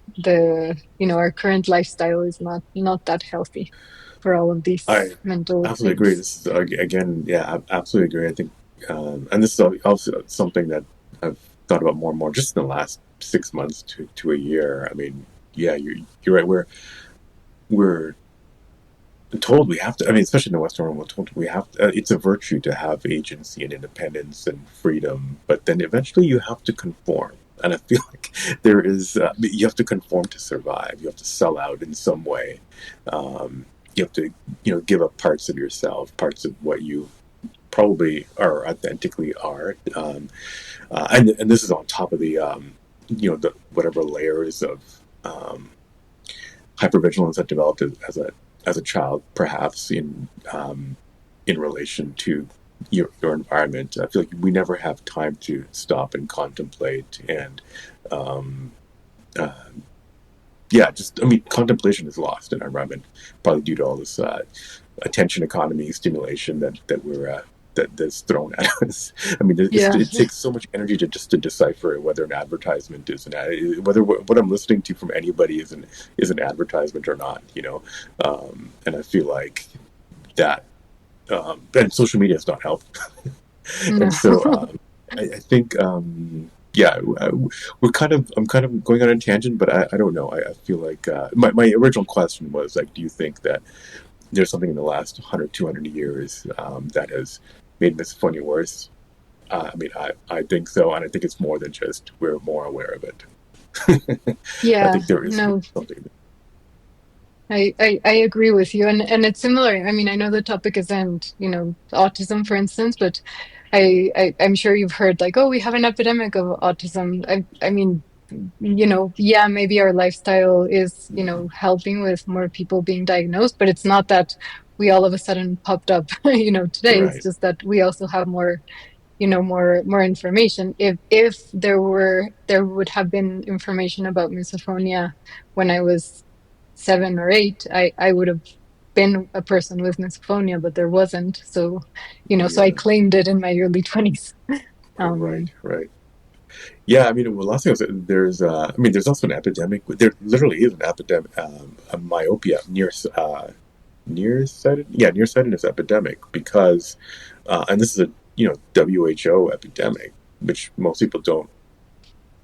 our current lifestyle is not that healthy for all of these I mental absolutely things. agree. This is again, I absolutely agree. I think, and this is also something that I've thought about more and more just in the last 6 months to a year. I mean, yeah, you're right. We're told we have to. I mean, especially in the Western world, we're told we have to, it's a virtue to have agency and independence and freedom. But then eventually, you have to conform. And I feel like there is you have to conform to survive. You have to sell out in some way. You have to, give up parts of yourself, parts of what you probably are authentically are, and this is on top of the, the whatever layers of hypervigilance that developed as a child, perhaps in relation to your environment. I feel like we never have time to stop and contemplate and. Contemplation is lost in our environment, probably due to all this attention economy stimulation that's thrown at us. I mean, it takes so much energy to decipher whether an advertisement is whether what I'm listening to from anybody is an advertisement or not. And I feel like that, and social media has not helped. And so I think. I'm kind of going on a tangent, but I don't know. I feel like my original question was like, do you think that there's something in the last 100, 200 years that has made misophonia worse? I mean, I think so, and I think it's more than just we're more aware of it. I think there is something. I agree with you, and it's similar. I mean, I know the topic isn't, autism, for instance, but I'm sure you've heard like, oh, we have an epidemic of autism. I mean, maybe our lifestyle is, helping with more people being diagnosed, but it's not that we all of a sudden popped up, today. Right. It's just that we also have more, more information. If there would have been information about misophonia when I was 7 or 8, I would have been a person with misophonia, but there wasn't. So, so I claimed it in my early 20s. Right. Yeah, I mean, well, last thing was there's also an epidemic. There literally is an epidemic, a myopia, nearsightedness epidemic, because, and this is a WHO epidemic, which most people don't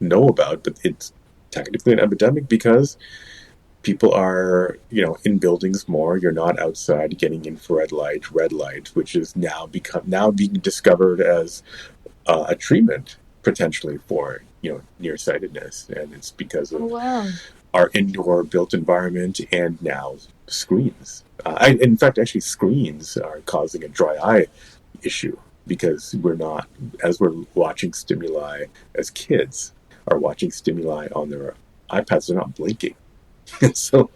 know about, but it's technically an epidemic because people are, in buildings more. You're not outside getting infrared light, red light, which is now being discovered as a treatment potentially for nearsightedness, and it's because of our indoor built environment and now screens. In fact, actually, screens are causing a dry eye issue because as we're watching stimuli, as kids are watching stimuli on their iPads, they're not blinking. So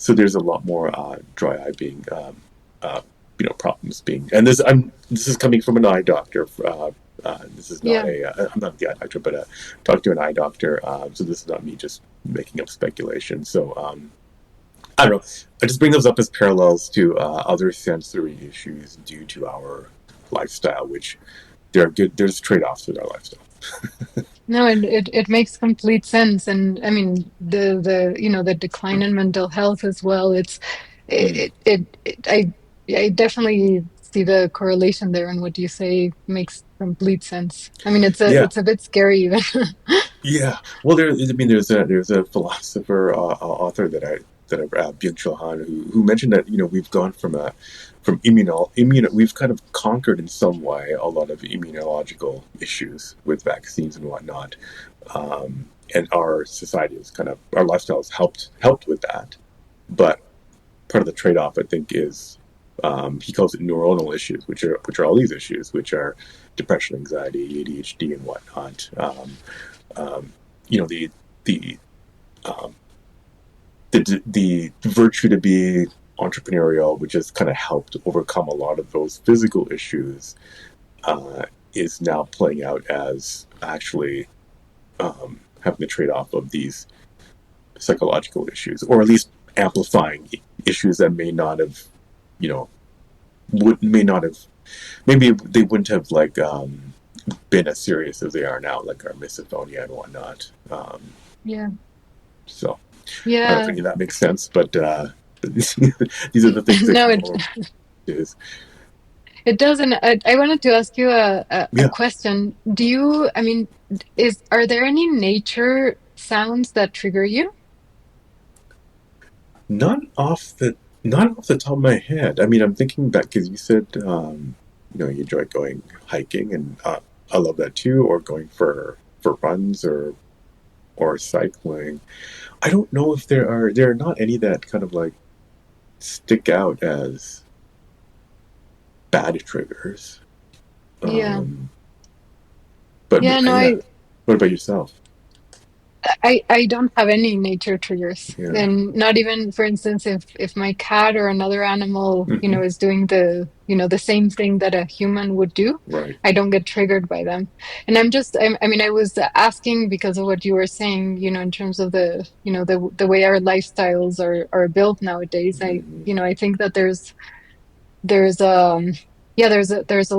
there's a lot more dry eye being problems being, and this is coming from an eye doctor. This is not I'm not the eye doctor, but talk to an eye doctor. So this is not me just making up speculation. So I don't know. I just bring those up as parallels to other sensory issues due to our lifestyle, which there's trade-offs with our lifestyle. No, it makes complete sense. And I mean the decline in mental health as well. Mm. I definitely see the correlation there, and what you say makes complete sense. I mean Yeah, it's a bit scary even. yeah. Well, there's a philosopher author Byung-Chul Han, who mentioned that we've gone from we've kind of conquered in some way a lot of immunological issues with vaccines and whatnot, and our society has our lifestyle has helped with that, but part of the trade off, I think, is he calls it neuronal issues, which are all these issues, which are depression, anxiety, ADHD, and whatnot. Um, you know the um, the virtue to be entrepreneurial, which has kind of helped overcome a lot of those physical issues, uh, is now playing out as actually having the trade off of these psychological issues, or at least amplifying issues that may not have, you know, may not have, maybe they wouldn't have been as serious as they are now, like our misophonia and whatnot. Yeah. So I don't know if Yeah. any of that makes sense, but these are the things that No, come over. Is it doesn't. I wanted to ask you a yeah, question. Do you, I mean, are there any nature sounds that trigger you? not off the not off the top of my head. I mean, I'm thinking back because you said you enjoy going hiking, and I love that too, or going for runs or cycling. I don't know if there are not any that kind of like stick out as bad triggers. Yeah. Um, but Yeah, no, yeah, what about yourself? I don't have any nature triggers. Yeah. And not even, for instance, if my cat or another animal, Hmm. is doing the same thing that a human would do, Right. I don't get triggered by them. And I mean, I was asking because of what you were saying, in terms of the way our lifestyles are built nowadays. Hmm. I think that there's yeah, there's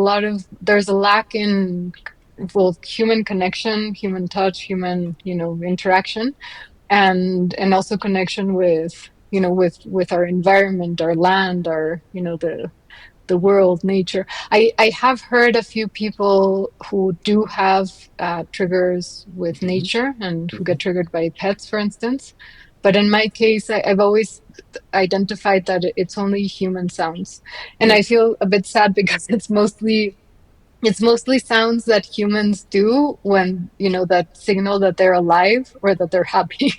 a lack in, well, human connection, human touch, human, interaction, and also connection with, with our environment, our land, our, the world, nature. I have heard a few people who do have triggers with Hmm. nature and who Hmm. get triggered by pets, for instance. But in my case, I've always identified that it's only human sounds. And Yeah. I feel a bit sad because it's mostly sounds that humans do when, that signal that they're alive or that they're happy.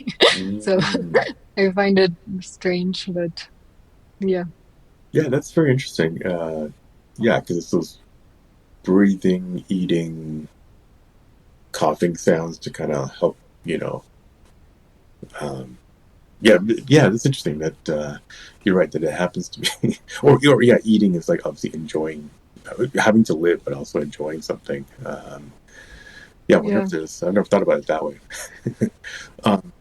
So Mm. I find it strange, but yeah. Yeah, that's very interesting. Yeah, because it's those breathing, eating, coughing sounds to kind of help, you know. Um, yeah, yeah, that's interesting that you're right that it happens to be, or yeah, eating is like obviously enjoying, having to live, but also enjoying something. Yeah, I wonder Yeah. if I've never thought about it that way. um,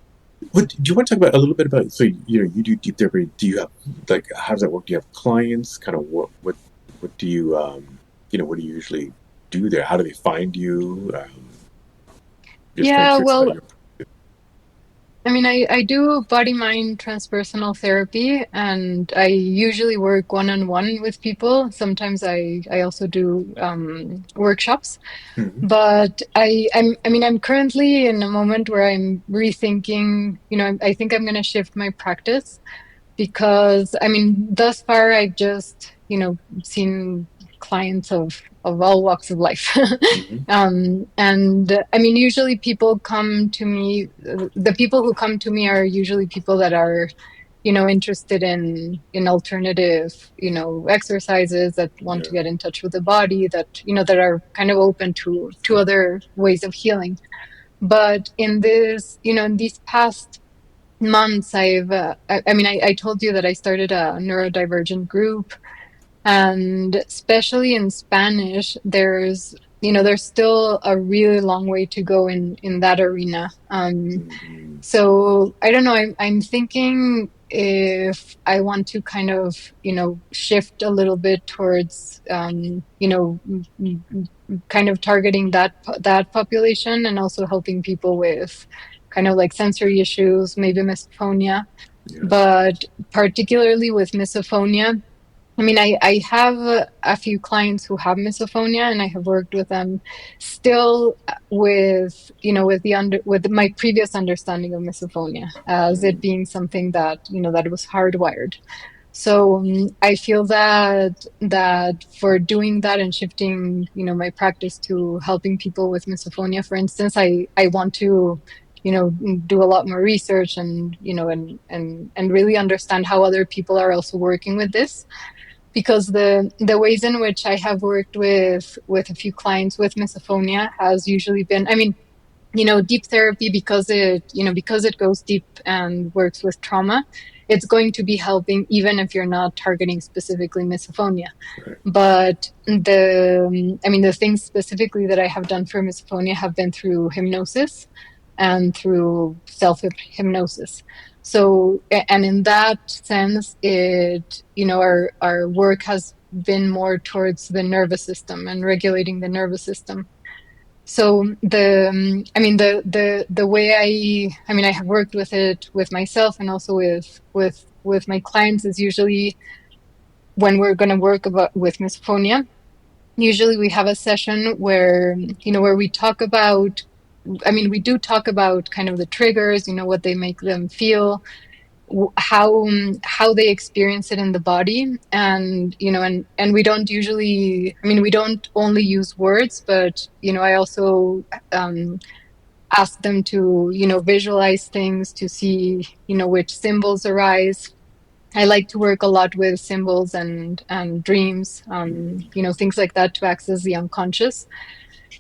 what do you want to talk about a little bit about? So you do deep therapy. Do you have like how does that work? Do you have clients? Kind of what do you what do you usually do there? How do they find you? Just kind of Yeah, curious about well, your. I mean, I do body mind transpersonal therapy, and I usually work one on one with people. Sometimes I also do workshops. Mhm. But I'm currently in a moment where I'm rethinking, I think I'm going to shift my practice because, I mean, thus far I've just, seen clients of all walks of life. Mhm. And I mean, usually people come to me, the people who come to me are usually people that are, interested in alternative, exercises, that want to Yeah. get in touch with the body, that, that are kind of open to other ways of healing. But in these past months, I told you that I started a neurodivergent group, and especially in Spanish, there's still a really long way to go in that arena. Mhm. So I don't know. I'm thinking if I want to kind of, shift a little bit towards, kind of targeting that population, and also helping people with kind of like sensory issues, maybe misophonia. Yeah. But particularly with misophonia, I mean, I have a few clients who have misophonia, and I have worked with them still with, with my previous understanding of misophonia as it being something that, that was hardwired. So I feel that for doing that and shifting, my practice to helping people with misophonia, for instance, I want to, do a lot more research and, and really understand how other people are also working with this, because the ways in which I have worked with a few clients with misophonia has usually been, I mean, deep therapy, because it goes deep and works with trauma, it's going to be helping even if you're not targeting specifically misophonia. Right. But the things specifically that I have done for misophonia have been through hypnosis and through self-hypnosis. So, and in that sense, our work has been more towards the nervous system and regulating the nervous system. So the way I have worked with it with myself and also with my clients is usually when we're going to work with misophonia. Usually we have a session where where we talk about. I mean, we do talk about kind of the triggers, what they make them feel, how they experience it in the body, and and we don't usually. I mean, we don't only use words, but I also ask them to visualize things to see which symbols arise. I like to work a lot with symbols and dreams, things like that, to access the unconscious.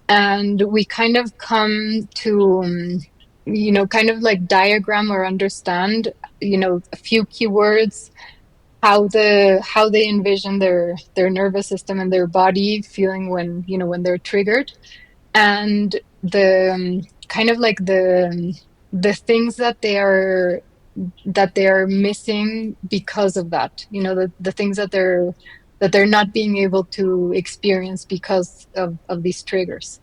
And we kind of come to kind of like diagram or understand a few keywords, how they envision their nervous system and their body feeling when they're triggered, and the kind of like the things that they are missing because of that, the things that they're not being able to experience because of these triggers.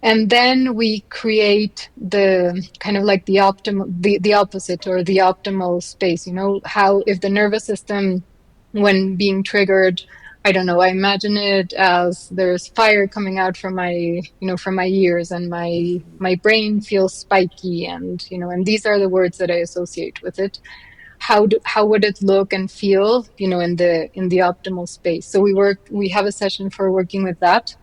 And then we create the kind of like the optimal, the opposite, or the optimal space, how, if the nervous system, when being triggered, I don't know, I imagine it as there's fire coming out from from my ears, and my brain feels spiky, and, and these are the words that I associate with it. How would it look and feel, in the optimal space? So we have a session for working with that.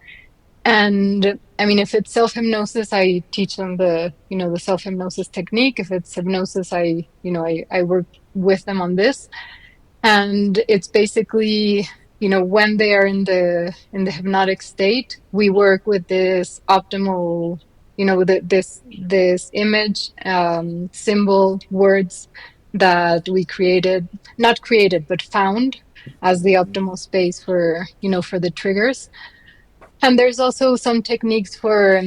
And I mean, if it's self-hypnosis, I teach them the self-hypnosis technique. If it's hypnosis, I work with them on this. And it's basically, when they are in the hypnotic state, we work with this optimal, this image, symbol, words that we created, not created, but found as the optimal space for the triggers. And there's also some techniques for,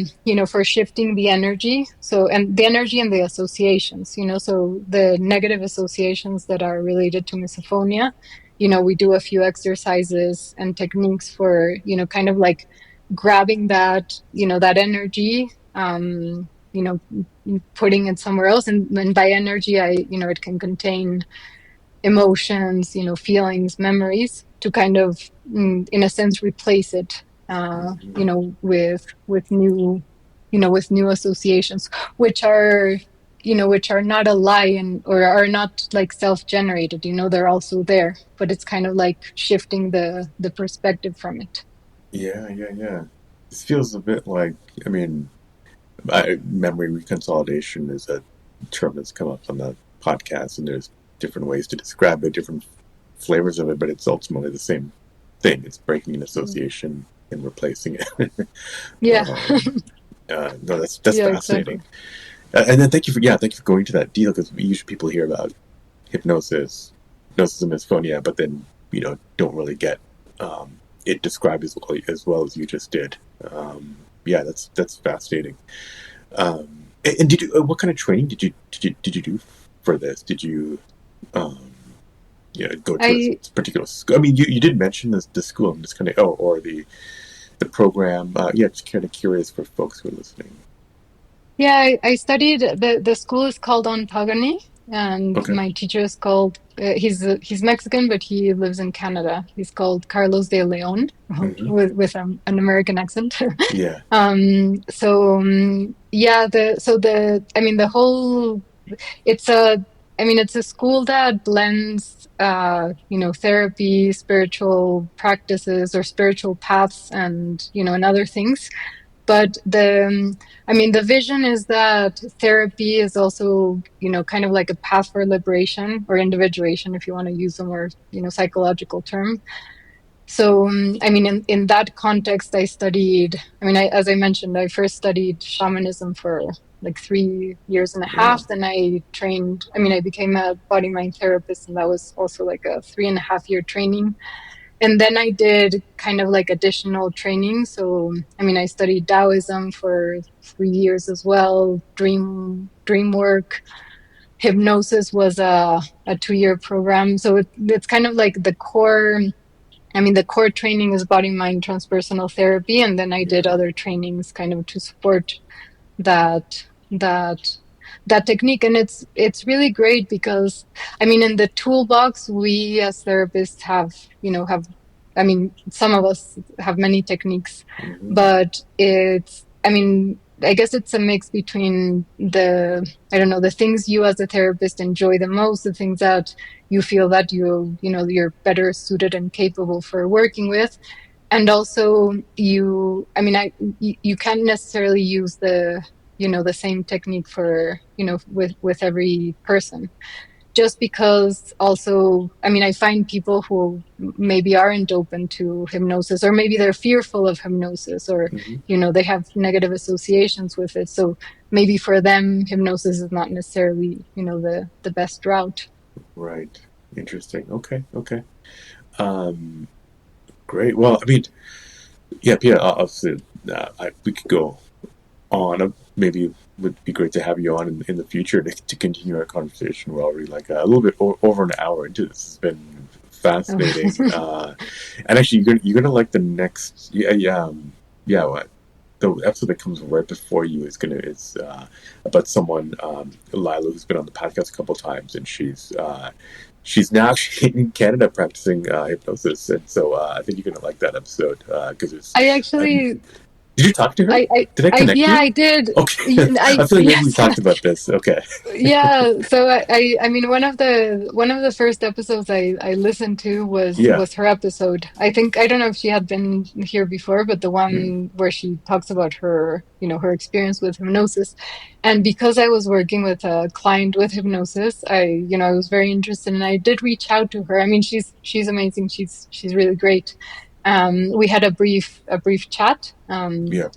for shifting the energy. So, and the energy and the associations, so the negative associations that are related to misophonia, we do a few exercises and techniques for, kind of like grabbing that energy, putting it somewhere else. And by energy, it can contain emotions, feelings, memories, to kind of, in a sense, replace it, with new, with new associations, which are, which are not a lie, and or are not like self-generated. They're also there, but it's kind of like shifting the perspective from it. Yeah. This feels a bit like, I mean, memory reconsolidation is a term that's come up on the podcast, and there's different ways to describe it, different flavors of it, but it's ultimately the same thing. It's breaking an association and replacing it. Yeah. No, that's Yeah, fascinating. exactly. And then thank you for going to that deal, because usually people hear about hypnosis and misophonia, but then don't really get it described as well as you just did. Yeah, that's fascinating. And did you what kind of training did you do for this? Did you go to I a particular school? I mean, you did mention the school. I'm just kind of or the the program? Just kind of curious for folks who are listening. Yeah, I studied the school is called Ontogony, and Okay. my teacher is called he's Mexican, but he lives in Canada. He's called Carlos de Leon, Hmm. with an American accent. Yeah. Yeah, I mean the whole it's a I mean it's a school that blends therapy, spiritual practices or spiritual paths, and other things. But the vision is that therapy is also, kind of like a path for liberation or individuation, if you want to use a more, psychological term. So, in that context, I studied, as I mentioned, I first studied shamanism for like 3 years and a half. Wow. Then I trained, I became a body mind therapist, and that was also like a 3.5 year training. And then I did kind of like additional training. So, I studied Taoism for 3 years as well. Dream work, hypnosis was a 2 year program. So it's kind of like the core. The core training is body mind transpersonal therapy, and then I did Yeah. other trainings kind of to support that that that technique. And it's really great because in the toolbox we as therapists have some of us have many techniques, Hmm. but I guess it's a mix between I don't know, the things you as a therapist enjoy the most, the things that you feel that you're better suited and capable for working with. And also you can't necessarily use the same technique for with every person, just because also I find people who maybe aren't open to hypnosis, or maybe they're fearful of hypnosis, or Hmm. they have negative associations with it. So maybe for them hypnosis is not necessarily the best route. Right. Interesting. Okay. Okay. Um, Great. Well, yeah, Pia, obviously, we could go on. Maybe it would be great to have you on in the future to continue our conversation. We're already like a little bit over an hour into this. It's been fascinating. And actually, you're gonna like the next. Yeah, yeah, what the episode that comes right before you is about someone, Lila, who's been on the podcast a couple times, and she's now actually in Canada practicing hypnosis, and so I think you're gonna like that episode because it's. I Uh, actually did you talk to her? Did I connect yeah, you? I did. Okay, I feel like maybe we Yes. talked about this. Okay. Yeah, so one of the first episodes I listened to was Yeah. was her episode. I don't know if she had been here before, but the Mm. one where she talks about her experience with hypnosis. And because I was working with a client with hypnosis, I was very interested, and I did reach out to her. She's amazing. She's really great. We had a brief chat. Yeah.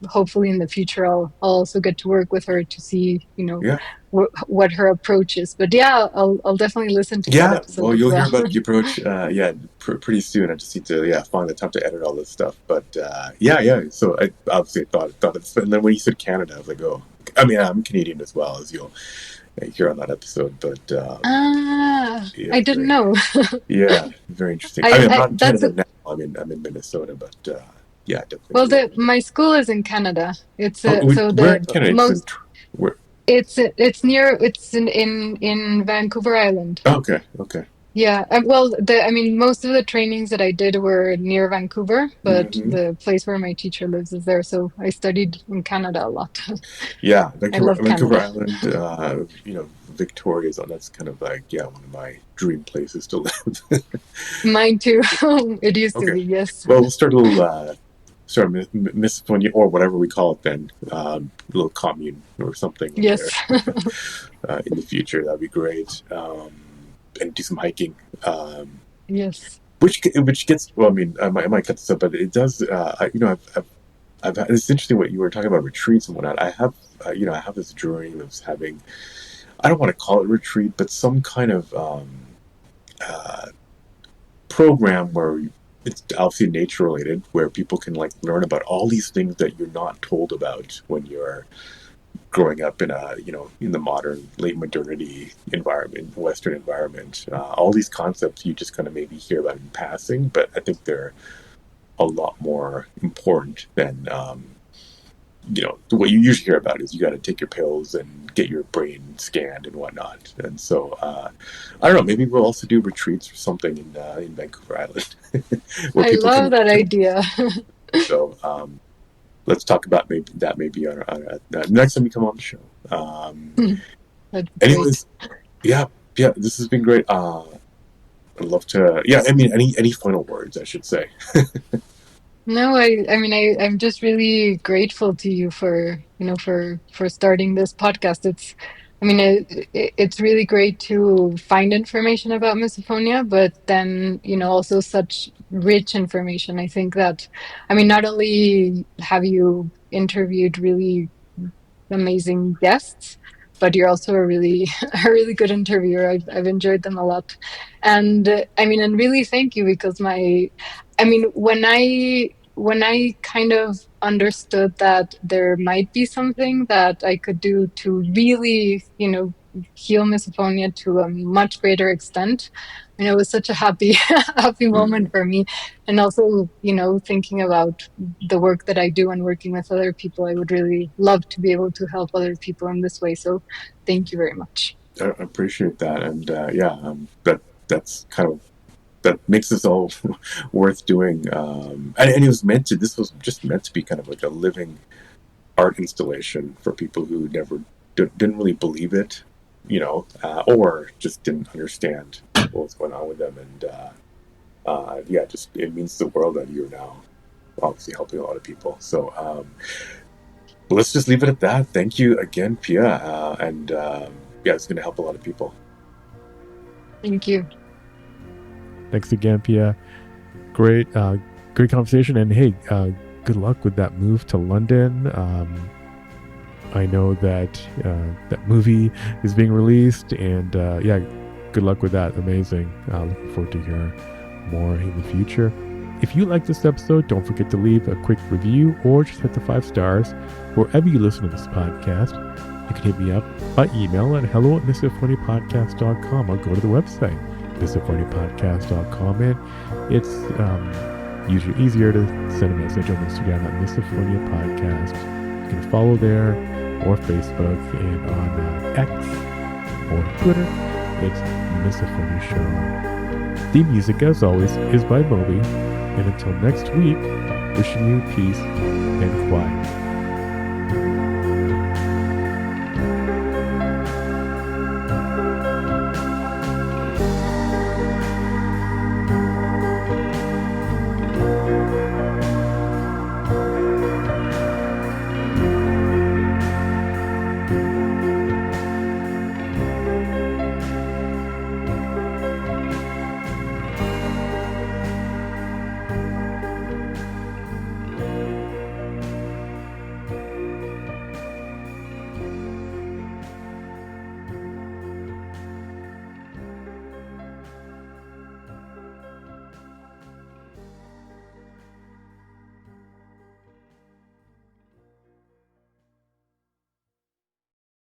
Hopefully in the future I'll also get to work with her to see Yeah. what her approach is. But yeah, I'll definitely listen to that Yeah. episode Well, as you'll hear well. about the approach. Pretty soon. I just need to find the time to edit all this stuff. But yeah. So I obviously thought it's. And then when you said Canada, I was like, oh, I'm Canadian as well, as you'll hear on that episode. But I yeah, didn't know. very interesting. I'm I not in that's Canada now. I'm in Minnesota, but yeah, definitely Well, do that. my school is in Canada. It's Oh, so we're the in Canada. most Where? it's in Vancouver Island. Oh, okay. Okay. Yeah, well, most of the trainings that I did were near Vancouver, but Hmm. the place where my teacher lives is there, so I studied in Canada a lot. Yeah, I Vancouver, love Vancouver Canada. Island. Victoria's on. That's kind of like one of my dream places to live. Mine too. It used to Okay. be, yes. Well, we'll start a little. Start Misophonia or whatever we call it then. A little commune or something in there Yes. in the future. That'd be great. And do some hiking. Yes. Which gets well. I might cut this up, but it does. It's interesting what you were talking about retreats and whatnot. I have this dream of having. I don't want to call it retreat, but some kind of uh, program where it's obviously nature related, where people can like learn about all these things that you're not told about when you're growing up in in the modern late modernity environment, Western environment. All these concepts you just kind of maybe hear about in passing, but I think they're a lot more important than what you usually hear about is you got to take your pills and get your brain scanned and whatnot. And so I don't know, maybe we'll also do retreats or something in Vancouver Island where I people love that idea. so let's talk about maybe on next time you come on the show. That's Anyways, yeah, this has been great. I'd love to. Yeah, I mean, any final words, I should say. No, I'm just really grateful to you for, for starting this podcast. It's really great to find information about misophonia, but then, also such rich information. I think that, not only have you interviewed really amazing guests, but you're also a really a really good interviewer. I've enjoyed them a lot, and and really thank you because when I kind of understood that there might be something that I could do to really, heal misophonia to a much greater extent. It was such a happy, happy moment for me. And also, thinking about the work that I do and working with other people, I would really love to be able to help other people in this way. So thank you very much. I appreciate that. And that's kind of, that makes this all worth doing. And it was this was just meant to be kind of like a living art installation for people who didn't really believe it, or just didn't understand what was going on with them. And just it means the world that you're now obviously helping a lot of people. So let's just leave it at that. Thank you again, Pia. It's going to help a lot of people. Thank you. Thanks again, Pia. Great conversation. And hey, good luck with that move to London. I know that that movie is being released, and good luck with that. Amazing. Looking forward to hearing more in the future. If you like this episode, don't forget to leave a quick review or just hit the 5 stars wherever you listen to this podcast. You can hit me up by email at hello@misophoniapodcast.com or go to the website, misophoniapodcast.com, and it's usually easier to send a message on Instagram at Misophonia Podcast. You can follow there, or Facebook, and on X or Twitter, it's Misophonia Show. The music, as always, is by Moby. And until next week, wishing you peace and quiet.